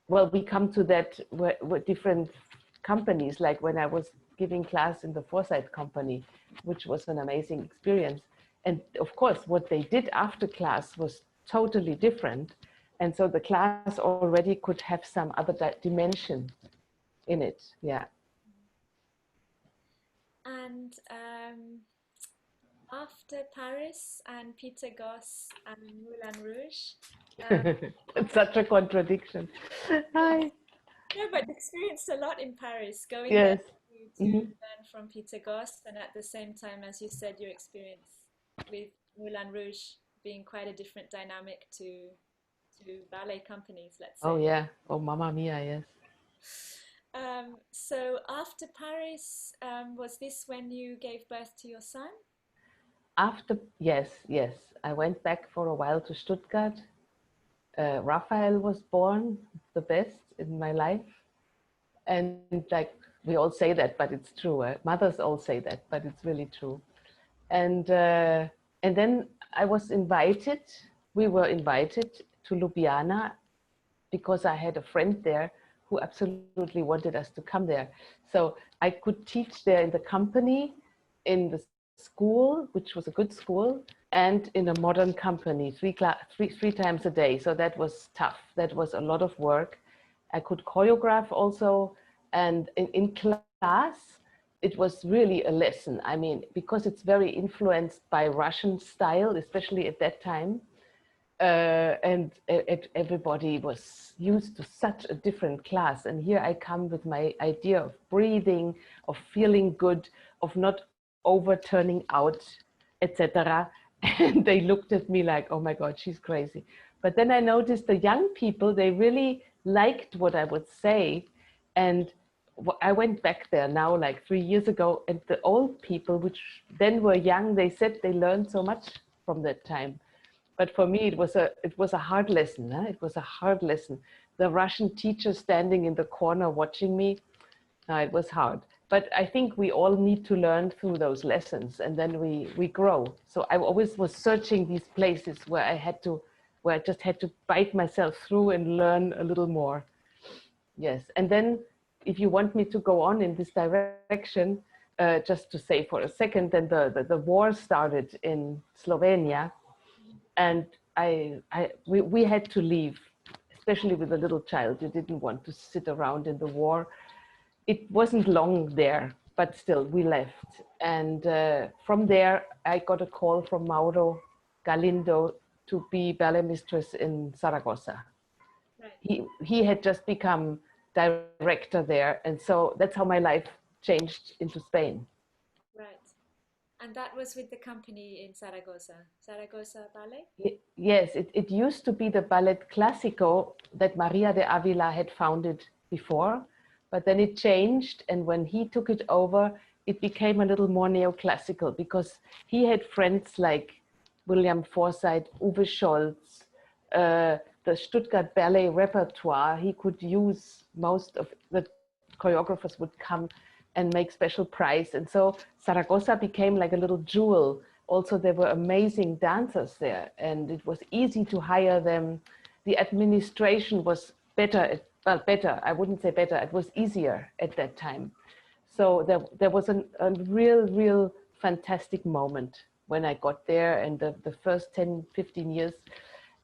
Well, we come to that with different companies, like when I was giving class in the Foresight company, which was an amazing experience. And of course, what they did after class was totally different. And so the class already could have some other dimension in it. Yeah. And after Paris and Peter Goss and Moulin Rouge, um, It's such a contradiction. Hi. no, but experienced a lot in Paris, going there Yes. to learn from Peter Goss, and at the same time, as you said, your experience with Moulin Rouge being quite a different dynamic to ballet companies, let's Oh, say. yeah. Oh, Mamma Mia, yes. So after Paris, was this when you gave birth to your son? After, yes, yes, I went back for a while to Stuttgart. Raphael was born, the best in my life. And like we all say that, but it's true. Mothers all say that, but it's really true. And uh, and then I was invited. We were invited to Ljubljana because I had a friend there who absolutely wanted us to come there. So I could teach there in the company, in the school, which was a good school, and in a modern company, three times a day. So that was tough. That was a lot of work. I could choreograph also, and in class, it was really a lesson. I mean, because it's very influenced by Russian style, especially at that time, everybody was used to such a different class. And here I come with my idea of breathing, of feeling good, of not overturning out, etc. And they looked at me like, oh my God, she's crazy. But then I noticed the young people, they really liked what I would say. And I went back there now, like 3 years ago, and the old people, which then were young, they said they learned so much from that time. But for me, it was a hard lesson. Huh? It was a hard lesson. The Russian teacher standing in the corner watching me, it was hard. But I think we all need to learn through those lessons, and then we grow. So I always was searching these places where I just had to bite myself through and learn a little more. Yes, and then if you want me to go on in this direction, just to say for a second, then the war started in Slovenia, and we had to leave, especially with a little child. You didn't want to sit around in the war. It wasn't long there, but still we left. And from there, I got a call from Mauro Galindo to be ballet mistress in Zaragoza. Right. He had just become director there, and so that's how my life changed into Spain. Right. And that was with the company in Zaragoza, Zaragoza Ballet? Yes, it used to be the Ballet Clásico that Maria de Avila had founded before, but then it changed, and when he took it over, it became a little more neoclassical because he had friends like William Forsythe, Uwe Scholz, the Stuttgart Ballet repertoire. He could use most of the choreographers would come and make special price. And so Zaragoza became like a little jewel. Also, there were amazing dancers there, and it was easy to hire them. The administration was better, well, better, I wouldn't say better, it was easier at that time. So there was a real fantastic moment when I got there, and the first 10, 15 years.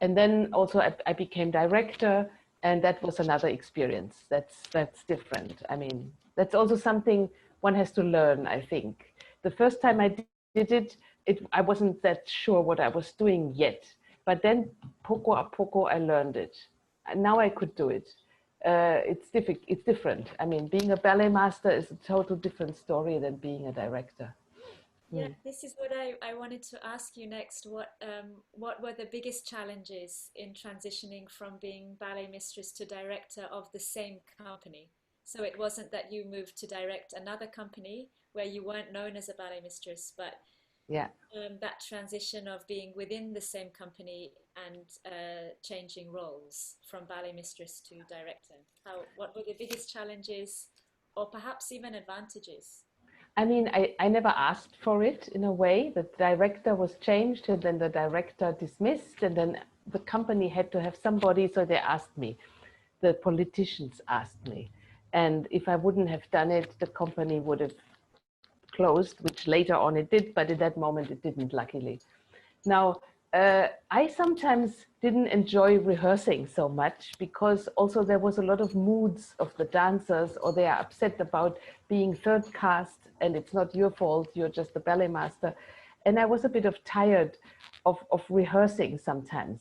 And then also I became director, and that was another experience. That's different. I mean, that's also something one has to learn, I think. The first time I did it, I wasn't that sure what I was doing yet. But then poco a poco, I learned it. And now I could do it. It's different. I mean, being a ballet master is a total different story than being a director. Yeah, this is what I wanted to ask you next. What were the biggest challenges in transitioning from being ballet mistress to director of the same company? So it wasn't that you moved to direct another company where you weren't known as a ballet mistress, but Yeah. that transition of being within the same company and changing roles from ballet mistress to director. What were the biggest challenges, or perhaps even advantages? I mean, I never asked for it in a way. The director was changed, and then the director dismissed, and then the company had to have somebody, so they asked me. The politicians asked me. And if I wouldn't have done it, the company would have closed, which later on it did, but at that moment it didn't, luckily. Now, I sometimes didn't enjoy rehearsing so much because also there was a lot of moods of the dancers, or they are upset about being third cast and it's not your fault, you're just the ballet master. And I was a bit of tired of rehearsing sometimes.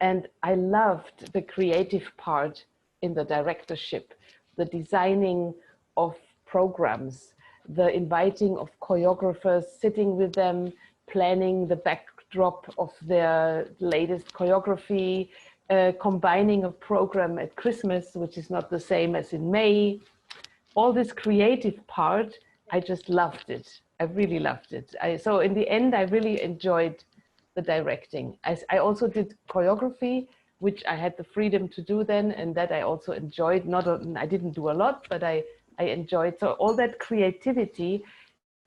And I loved the creative part in the directorship, the designing of programs, the inviting of choreographers, sitting with them, planning the backdrop of their latest choreography, combining a program at Christmas, which is not the same as in May. All this creative part, I just loved it. I really loved it. So in the end, I really enjoyed the directing. I also did choreography, which I had the freedom to do then, and that I also enjoyed. I didn't do a lot, but I enjoyed. So all that creativity,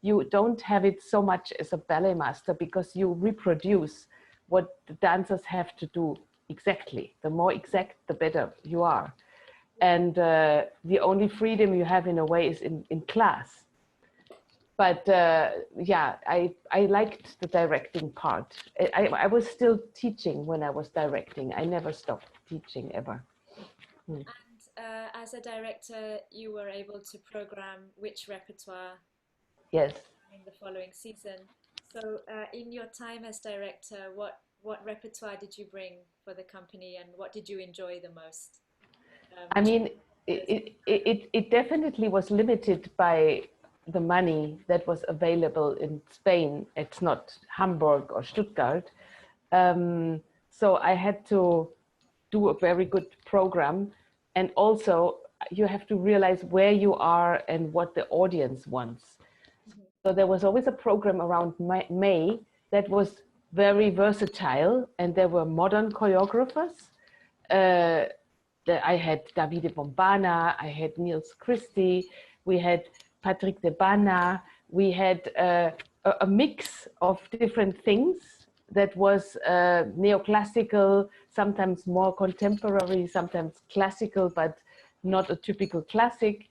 you don't have it so much as a ballet master because you reproduce what the dancers have to do exactly. The more exact, the better you are. And the only freedom you have in a way is in class. But yeah, I liked the directing part. I was still teaching when I was directing. I never stopped teaching ever. Hmm. And as a director, you were able to program which repertoire Yes. in the following season. So, in your time as director, what repertoire did you bring for the company, and what did you enjoy the most? I mean, Those- it definitely was limited by the money that was available in Spain. It's not Hamburg or Stuttgart. Um, so I had to do a very good program. And also, you have to realize where you are and what the audience wants. Mhm. So there was always a program around May that was very versatile, and there were modern choreographers. Uh, I had Davide Bombana, I had Niels Christie, we had Patrick de Bana, we had a mix of different things that was neoclassical, sometimes more contemporary, sometimes classical, but not a typical classic.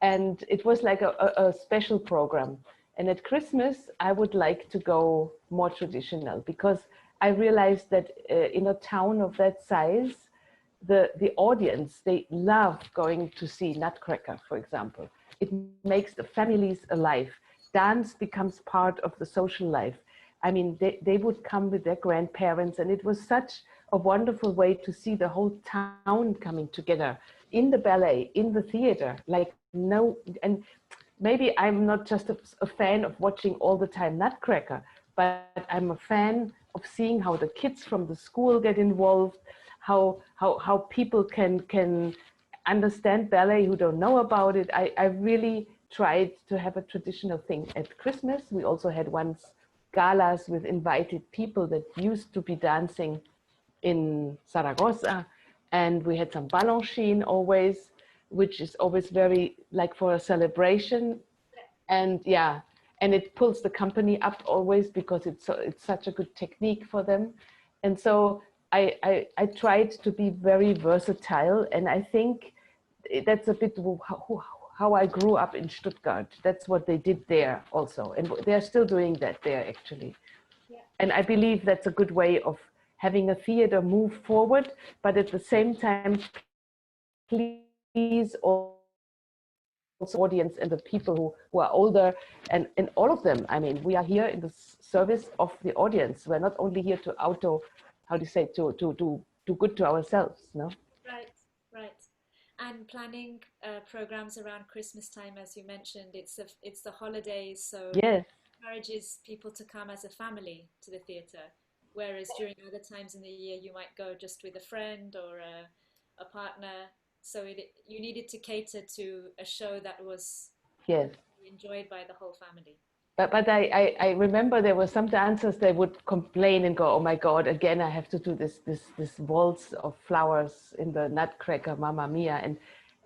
And it was like a special program. And at Christmas, I would like to go more traditional because I realized that in a town of that size, the audience, they love going to see Nutcracker, for example. It makes the families alive. Dance becomes part of the social life. I mean, they would come with their grandparents, and it was such a wonderful way to see the whole town coming together in the ballet, in the theater. Like, no, and maybe I'm not just a fan of watching all the time Nutcracker, but I'm a fan of seeing how the kids from the school get involved, how people can understand ballet who don't know about it. I really tried to have a traditional thing at Christmas. We also had once galas with invited people that used to be dancing in Zaragoza, and we had some balanchine always, which is always very like for a celebration. And yeah, and it pulls the company up always because it's such a good technique for them. And so I tried to be very versatile, and I think that's a bit how I grew up in Stuttgart. That's what they did there also, and they're still doing that there actually. Yeah. And I believe that's a good way of having a theater move forward, but at the same time, please also audience and the people who are older and all of them. I mean, we are here in the service of the audience. We're not only here to how do you say, to do good to ourselves, no? Right, right. And planning programs around Christmas time, as you mentioned, it's the holidays, so Yes, encourages people to come as a family to the theatre. Whereas during other times in the year, you might go just with a friend or a partner. So you needed to cater to a show that was yes. enjoyed by the whole family. But I remember there were some dancers, they would complain and go, oh my God, again, I have to do this waltz of flowers in the Nutcracker, Mamma Mia.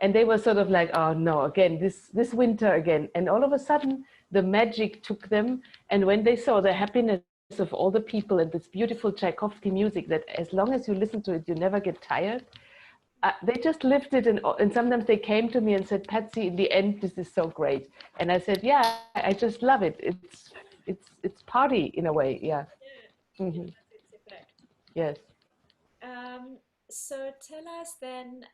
And they were sort of like, oh no, again, this winter again. And all of a sudden, the magic took them. And when they saw the happiness of all the people and this beautiful Tchaikovsky music that as long as you listen to it, you never get tired, they just lived it, and sometimes they came to me and said, Patsy, in the end, this is so great. And I said, yeah, I just love it. It's party in a way. Yeah. Yeah, it Hmm. has its effect. Yes. Um, so tell us then,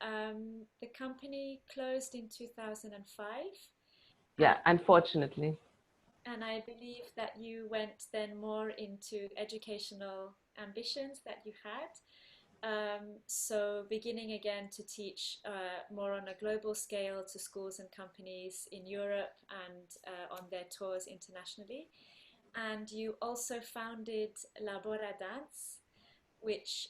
the company closed in 2005, Yeah. Unfortunately. and I believe that you went then more into educational ambitions that you had. So beginning again to teach more on a global scale to schools and companies in Europe and on their tours internationally. And you also founded Laboradance, which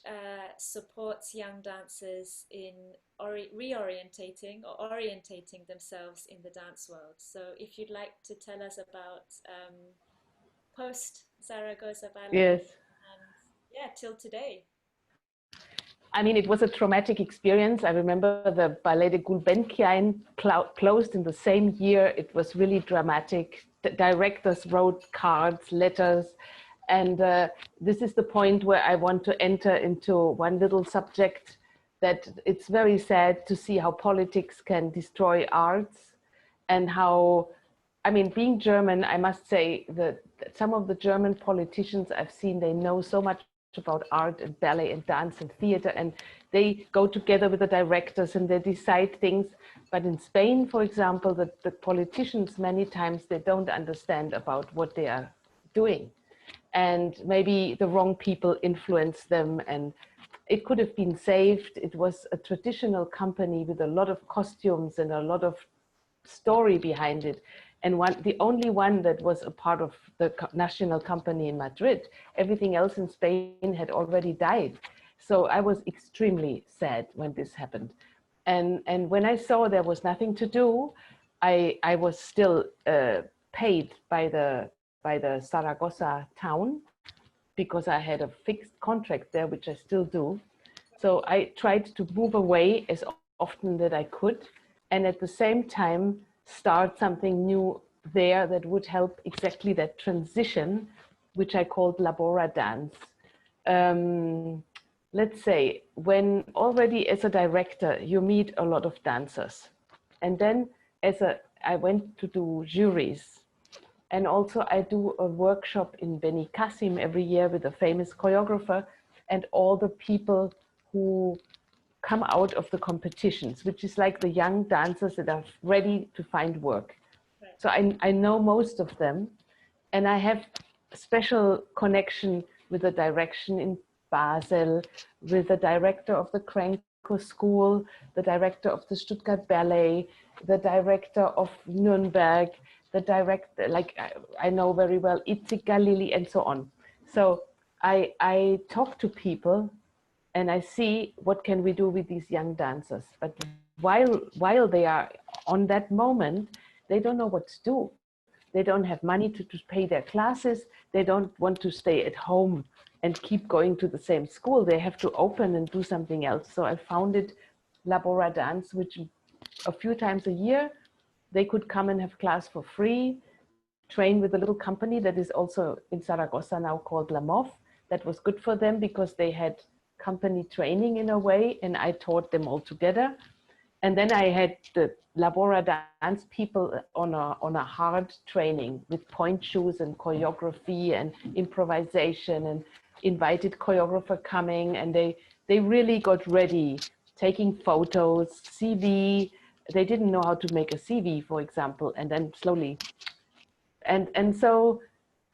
supports young dancers in reorientating or orientating themselves in the dance world. So if you'd like to tell us about post Zaragoza Ballet Yes. and yeah, till today. I mean, it was a traumatic experience. I remember the Ballet de Gulbenkian closed in the same year. It was really dramatic. The directors wrote cards, letters, and this is the point where I want to enter into one little subject that it's very sad to see how politics can destroy arts and how, I mean, being German, I must say that some of the German politicians I've seen, they know so much about art and ballet and dance and theater, and they go together with the directors and they decide things. But in Spain, for example, the politicians, many times, they don't understand about what they are doing. And maybe the wrong people influence them, and it could have been saved. It was a traditional company with a lot of costumes and a lot of story behind it, and the only one that was a part of the national company in Madrid. Everything else in Spain had already died. So I was extremely sad when this happened. And when I saw there was nothing to do, I was still paid by the Zaragoza town, because I had a fixed contract there, which I still do. So I tried to move away as often that I could, and at the same time start something new there that would help exactly that transition, which I called Laboradance. Let's say, when already as a director you meet a lot of dancers, and then I went to do juries, and also I do a workshop in Benicassim every year with a famous choreographer and all the people who come out of the competitions, which is like the young dancers that are ready to find work. Right. So I know most of them, and I have a special connection with the direction in Basel, with the director of the Krenko School, the director of the Stuttgart Ballet, the director of Nuremberg, the director, like I know very well, Itzik Galili, and so on. So I talk to people and I see what can we do with these young dancers. But while they are on that moment, they don't know what to do. They don't have money to pay their classes. They don't want to stay at home and keep going to the same school. They have to open and do something else. So I founded Laboradance, which a few times a year they could come and have class for free, train with a little company that is also in Zaragoza now called La Mof. That was good for them because they had company training in a way, and I taught them all together. And then I had the Laboradance people on a hard training with point shoes and choreography and improvisation, and invited choreographer coming, and they really got ready, taking photos, CV. They didn't know how to make a CV, for example, and then slowly. And so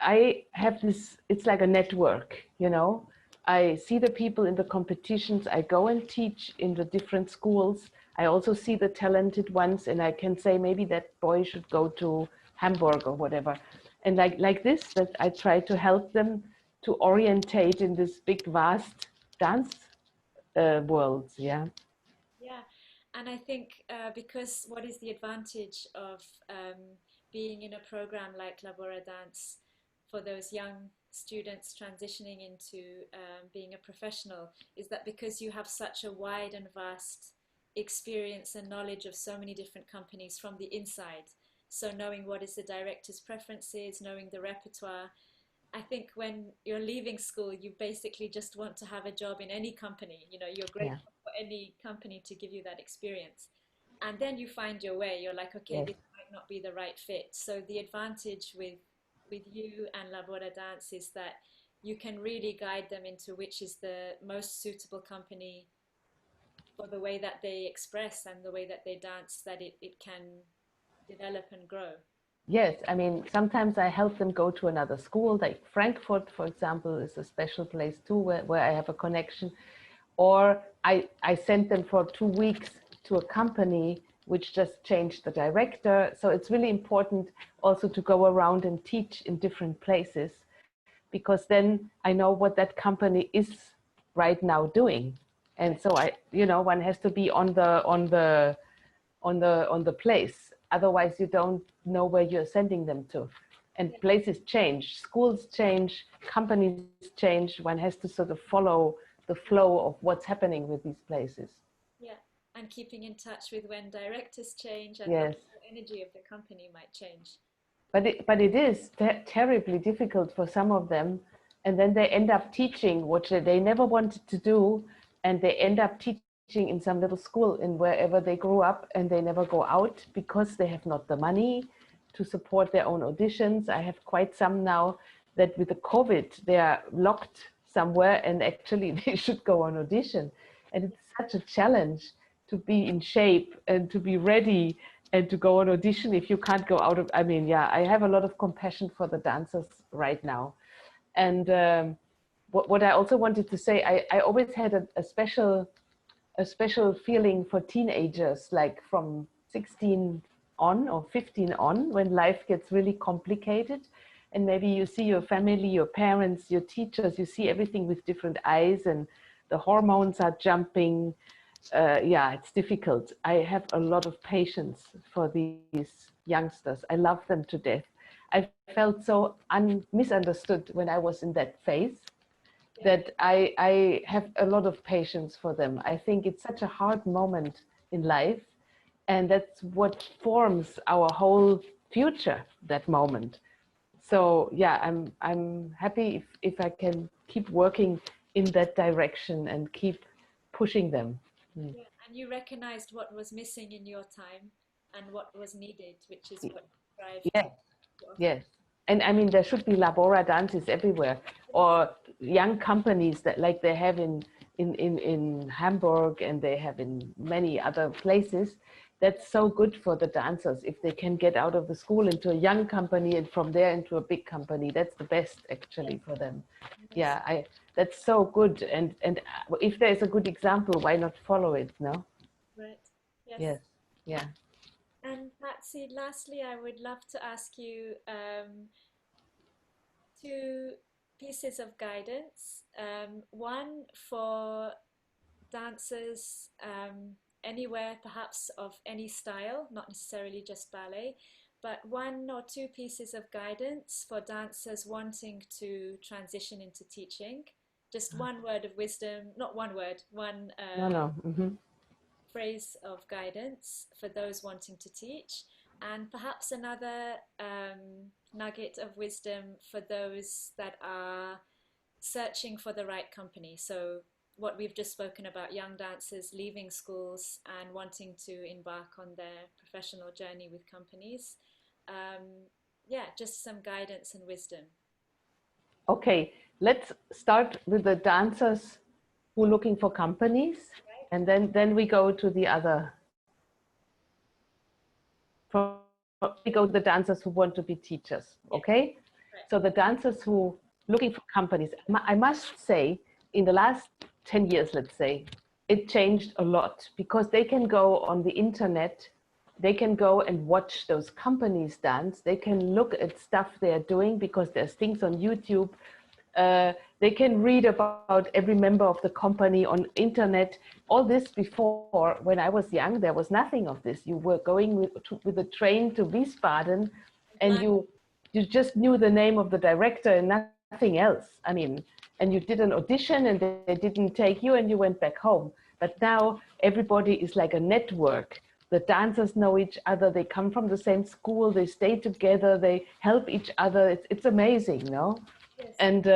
I have this, it's like a network, you know. I see the people in the competitions, I go and teach in the different schools. I also see the talented ones, and I can say maybe that boy should go to Hamburg or whatever. And like this, that I try to help them to orientate in this big, vast dance world, yeah. Yeah, and I think because what is the advantage of being in a program like Laboradance for those young students transitioning into being a professional is that because you have such a wide and vast experience and knowledge of so many different companies from the inside. So knowing what is the director's preferences, knowing the repertoire, I think when you're leaving school, you basically just want to have a job in any company. You know, you're Yeah. grateful for any company to give you that experience. And then you find your way. You're like, okay, Yes. this might not be the right fit. So the advantage with you and Labora Dance is that you can really guide them into which is the most suitable company for the way that they express and the way that they dance, that it can develop and grow. Yes, I mean, sometimes I help them go to another school, like Frankfurt, for example, is a special place too, where I have a connection. Or I sent them for 2 weeks to a company which just changed the director. So it's really important also to go around and teach in different places, because then I know what that company is right now doing. And so one has to be on the place. Otherwise, you don't know where you're sending them to. And places change, schools change, companies change. One has to sort of follow the flow of what's happening with these places. Yeah, and keeping in touch with when directors change and Yes. the energy of the company might change. But it is terribly difficult for some of them. And then they end up teaching what they never wanted to do. And they end up teaching in some little school in wherever they grew up, and they never go out because they have not the money to support their own auditions. I have quite some now that with the COVID, they are locked somewhere and actually they should go on audition. And it's such a challenge to be in shape and to be ready and to go on audition if you can't go out of, I mean, yeah, I have a lot of compassion for the dancers right now. And what I also wanted to say, I always had a special feeling for teenagers, like from 16 on or 15 on, when life gets really complicated. And maybe you see your family, your parents, your teachers, you see everything with different eyes, and the hormones are jumping. Yeah, it's difficult. I have a lot of patience for these youngsters. I love them to death. I felt so misunderstood when I was in that phase, that I have a lot of patience for them. I think it's such a hard moment in life, and that's what forms our whole future, that moment. So yeah, I'm happy if I can keep working in that direction and keep pushing them. Yeah, and you recognized what was missing in your time and what was needed, which is what drive Yes, to offer. yes. And I mean, there should be Laboradances everywhere, or young companies that like they have in Hamburg, and they have in many other places. That's so good for the dancers if they can get out of the school into a young company and from there into a big company. That's the best actually for them. Yes. Yeah, that's so good. And if there's a good example, why not follow it? No? Right. Yes. Yes. Yeah. And Patsy, lastly, I would love to ask you two pieces of guidance. One for dancers anywhere, perhaps of any style, not necessarily just ballet, but one or two pieces of guidance for dancers wanting to transition into teaching. Just one word of wisdom, not one word, one No. Mm-hmm. phrase of guidance for those wanting to teach, and perhaps another nugget of wisdom for those that are searching for the right company. So what we've just spoken about, young dancers leaving schools and wanting to embark on their professional journey with companies. Yeah, just some guidance and wisdom. Okay, let's start with the dancers who are looking for companies, and then we go to the other. We go to the dancers who want to be teachers. Okay, so the dancers who looking for companies. I must say, in the last 10 years, let's say, it changed a lot because they can go on the internet. They can go and watch those companies dance. They can look at stuff they are doing because there's things on YouTube. They can read about every member of the company on internet. All this before, when I was young, there was nothing of this. You were going with a train to Wiesbaden, and you just knew the name of the director and nothing else. I mean, and you did an audition and they didn't take you and you went back home. But now everybody is like a network. The dancers know each other. They come from the same school. They stay together. They help each other. It's amazing, no? Yes. And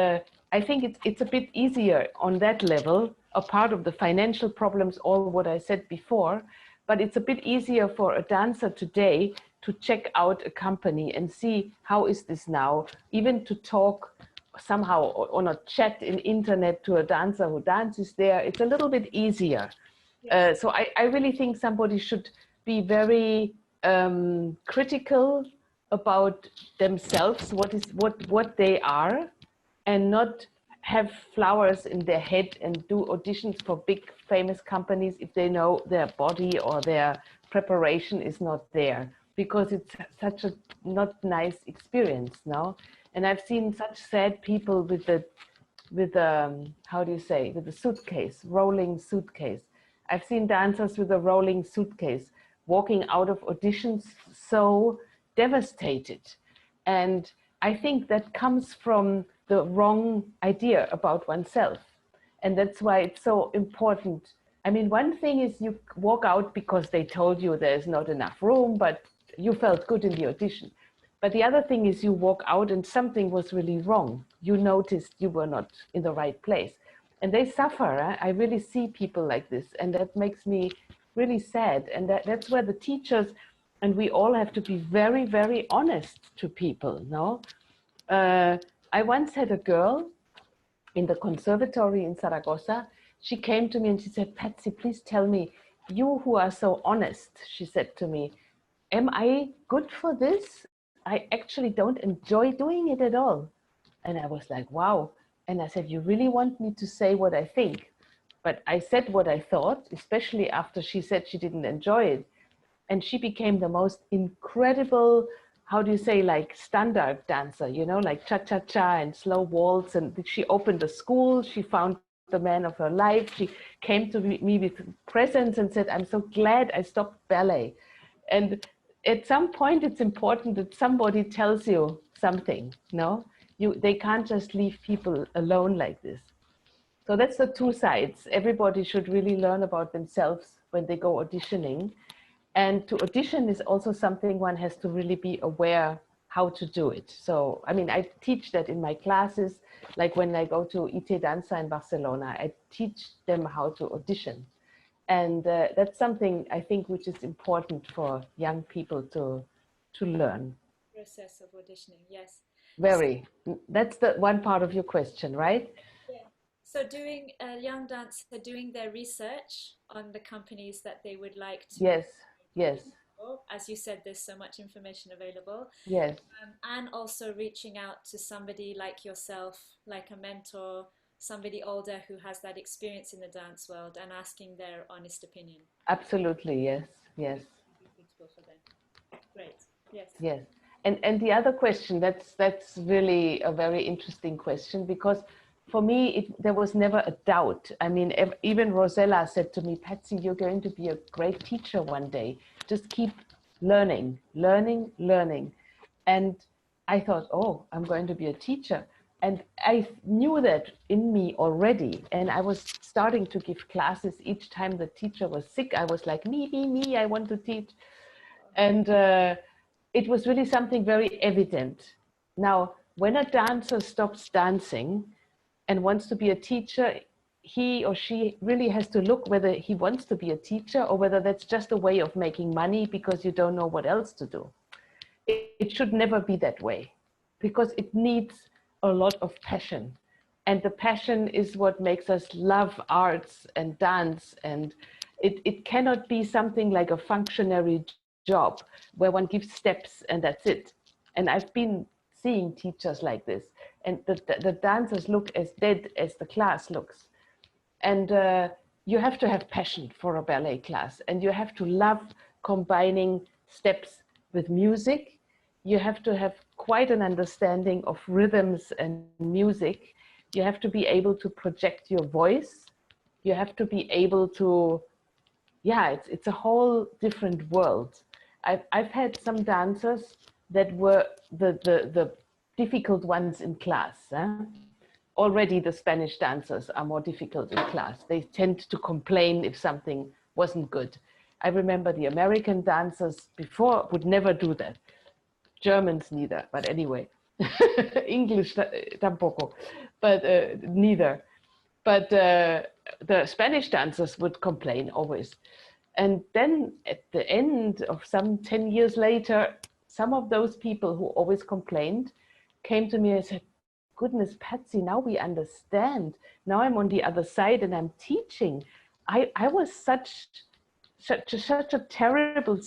I think it's a bit easier on that level, a part of the financial problems, all what I said before, but it's a bit easier for a dancer today to check out a company and see how is this now, even to talk somehow on a chat in internet to a dancer who dances there. It's a little bit easier. Yes. So I really think somebody should be very critical about themselves, what they are, and not have flowers in their head and do auditions for big famous companies if they know their body or their preparation is not there, because it's such a not nice experience now. And I've seen such sad people with the with how do you say, with a suitcase, rolling suitcase. I've seen dancers with a rolling suitcase walking out of auditions so devastated. And I think that comes from the wrong idea about oneself. And that's why it's so important. I mean, one thing is you walk out because they told you there's not enough room, but you felt good in the audition. But the other thing is you walk out and something was really wrong. You noticed you were not in the right place. And they suffer. I really see people like this. And that makes me really sad. And that's where the teachers and we all have to be very, very honest to people, no? I once had a girl in the conservatory in Zaragoza. She came to me and she said, Patsy, please tell me, you who are so honest, she said to me, am I good for this? I actually don't enjoy doing it at all. And I was like, wow. And I said, you really want me to say what I think? But I said what I thought, especially after she said she didn't enjoy it. And she became the most incredible, how do you say, like standard dancer, you know, like cha-cha-cha and slow waltz. And she opened a school. She found the man of her life. She came to me with presents and said, I'm so glad I stopped ballet. And at some point, it's important that somebody tells you something, no? They can't just leave people alone like this. So that's the two sides. Everybody should really learn about themselves when they go auditioning. And to audition is also something one has to really be aware how to do it. So, I mean, I teach that in my classes, like when I go to IT Danza in Barcelona, I teach them how to audition. And that's something I think which is important for young people to learn. Process of auditioning, yes. Very. That's the one part of your question, right? Yeah. So doing young dancers doing their research on the companies that they would like to, Yes, yes, as you said, there's so much information available, yes. and also reaching out to somebody like yourself, like a mentor, somebody older who has that experience in the dance world, and asking their honest opinion. Absolutely, yes, yes. Suitable for them. Great. Yes. Yes. And the other question, that's really a very interesting question, because for me, there was never a doubt. I mean, even Rosella said to me, Patsy, you're going to be a great teacher one day. Just keep learning, learning, learning. And I thought, oh, I'm going to be a teacher. And I knew that in me already. And I was starting to give classes each time the teacher was sick. I was like, me, I want to teach. And it was really something very evident. Now, when a dancer stops dancing and wants to be a teacher, he or she really has to look whether he wants to be a teacher or whether that's just a way of making money because you don't know what else to do. It should never be that way, because it needs a lot of passion. And the passion is what makes us love arts and dance. And it cannot be something like a functionary job where one gives steps and that's it. And I've been seeing teachers like this, and the dancers look as dead as the class looks. And you have to have passion for a ballet class, and you have to love combining steps with music. You have to have quite an understanding of rhythms and music. You have to be able to project your voice. You have to be able to, yeah, it's a whole different world. I've had some dancers that were the difficult ones in class. Already the Spanish dancers are more difficult in class. They tend to complain if something wasn't good. I remember the American dancers before would never do that. Germans neither, but anyway. English tampoco, but neither. But the Spanish dancers would complain always. And then at the end of some 10 years later, some of those people who always complained came to me and said, goodness, Patsy, now we understand. Now I'm on the other side and I'm teaching. I was such a terrible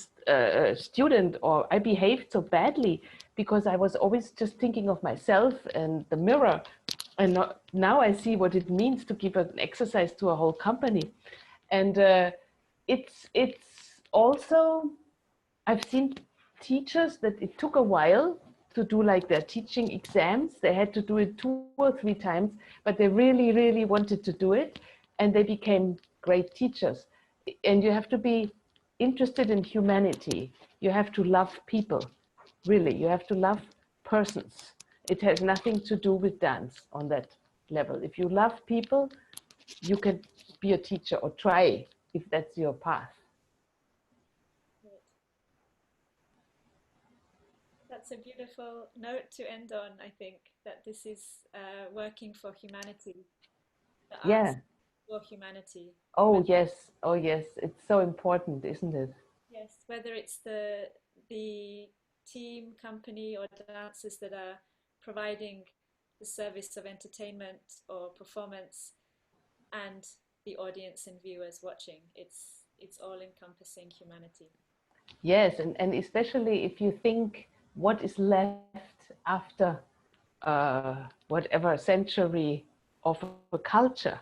student, or I behaved so badly because I was always just thinking of myself and the mirror. And now I see what it means to give an exercise to a whole company. And it's also, I've seen teachers that it took a while to do like their teaching exams. They had to do it 2 or 3 times, but they really, really wanted to do it, and they became great teachers. And you have to be interested in humanity. You have to love people, really. You have to love persons. It has nothing to do with dance on that level. If you love people, you can be a teacher or try if that's your path. That's a beautiful note to end on, I think, that this is working for humanity, the arts Yeah. for humanity. Oh, yes. Oh, yes. It's so important, isn't it? Yes, whether it's the team, company, or dancers that are providing the service of entertainment or performance, and the audience and viewers watching, it's all encompassing humanity. Yes. And especially if you think what is left after whatever century of a culture,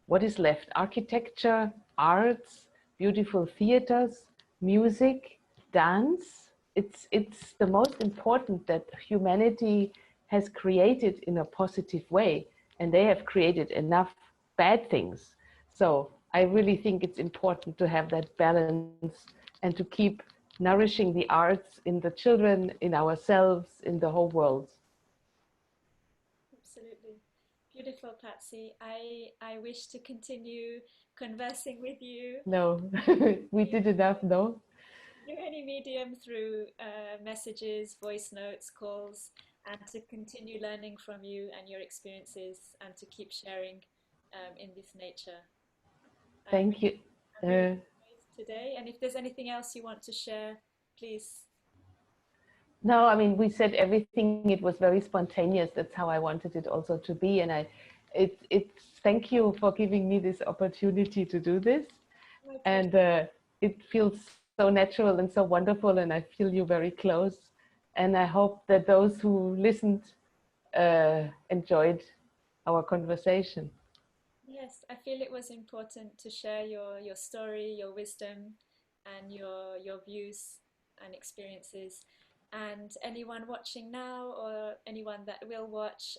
what is left? Architecture, arts, beautiful theaters, music, dance. It's the most important that humanity has created in a positive way, and they have created enough bad things. So I really think it's important to have that balance and to keep nourishing the arts in the children, in ourselves, in the whole world. Absolutely. Beautiful, Patsy. I wish to continue conversing with you No, we did enough, no? through any medium, through messages, voice notes, calls, and to continue learning from you and your experiences and to keep sharing in this nature. Thank you. I'm really enjoyed today. And if there's anything else you want to share, please. No, I mean, we said everything. It was very spontaneous. That's how I wanted it also to be. And thank you for giving me this opportunity to do this. My pleasure. And it feels so natural and so wonderful. And I feel you very close. And I hope that those who listened enjoyed our conversation. Yes, I feel it was important to share your story, your wisdom, and your views and experiences. And anyone watching now or anyone that will watch,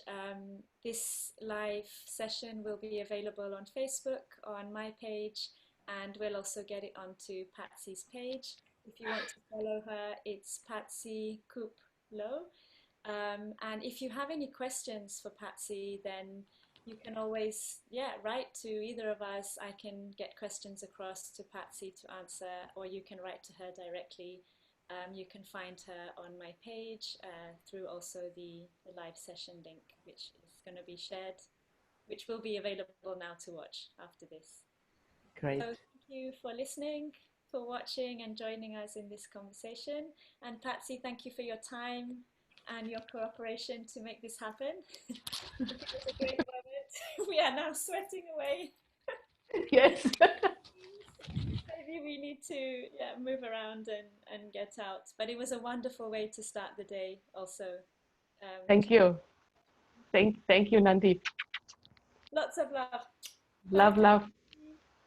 this live session will be available on Facebook, on my page, and we'll also get it onto Patsy's page. If you want to follow her, it's Patsy Kuppe-Loew. And if you have any questions for Patsy, then you can always, yeah, write to either of us. I can get questions across to Patsy to answer, or you can write to her directly. You can find her on my page through also the live session link, which is going to be shared, which will be available now to watch after this. Great. So thank you for listening, for watching and joining us in this conversation. And Patsy, thank you for your time and your cooperation to make this happen. It was a great moment. We are now sweating away. Yes. Maybe we need to, yeah, move around and get out. But it was a wonderful way to start the day also. Thank you. Thank you, Nandi. Lots of love. Bye. Love, love.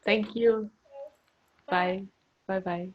Take Thank you. care. Bye. Bye. Bye bye.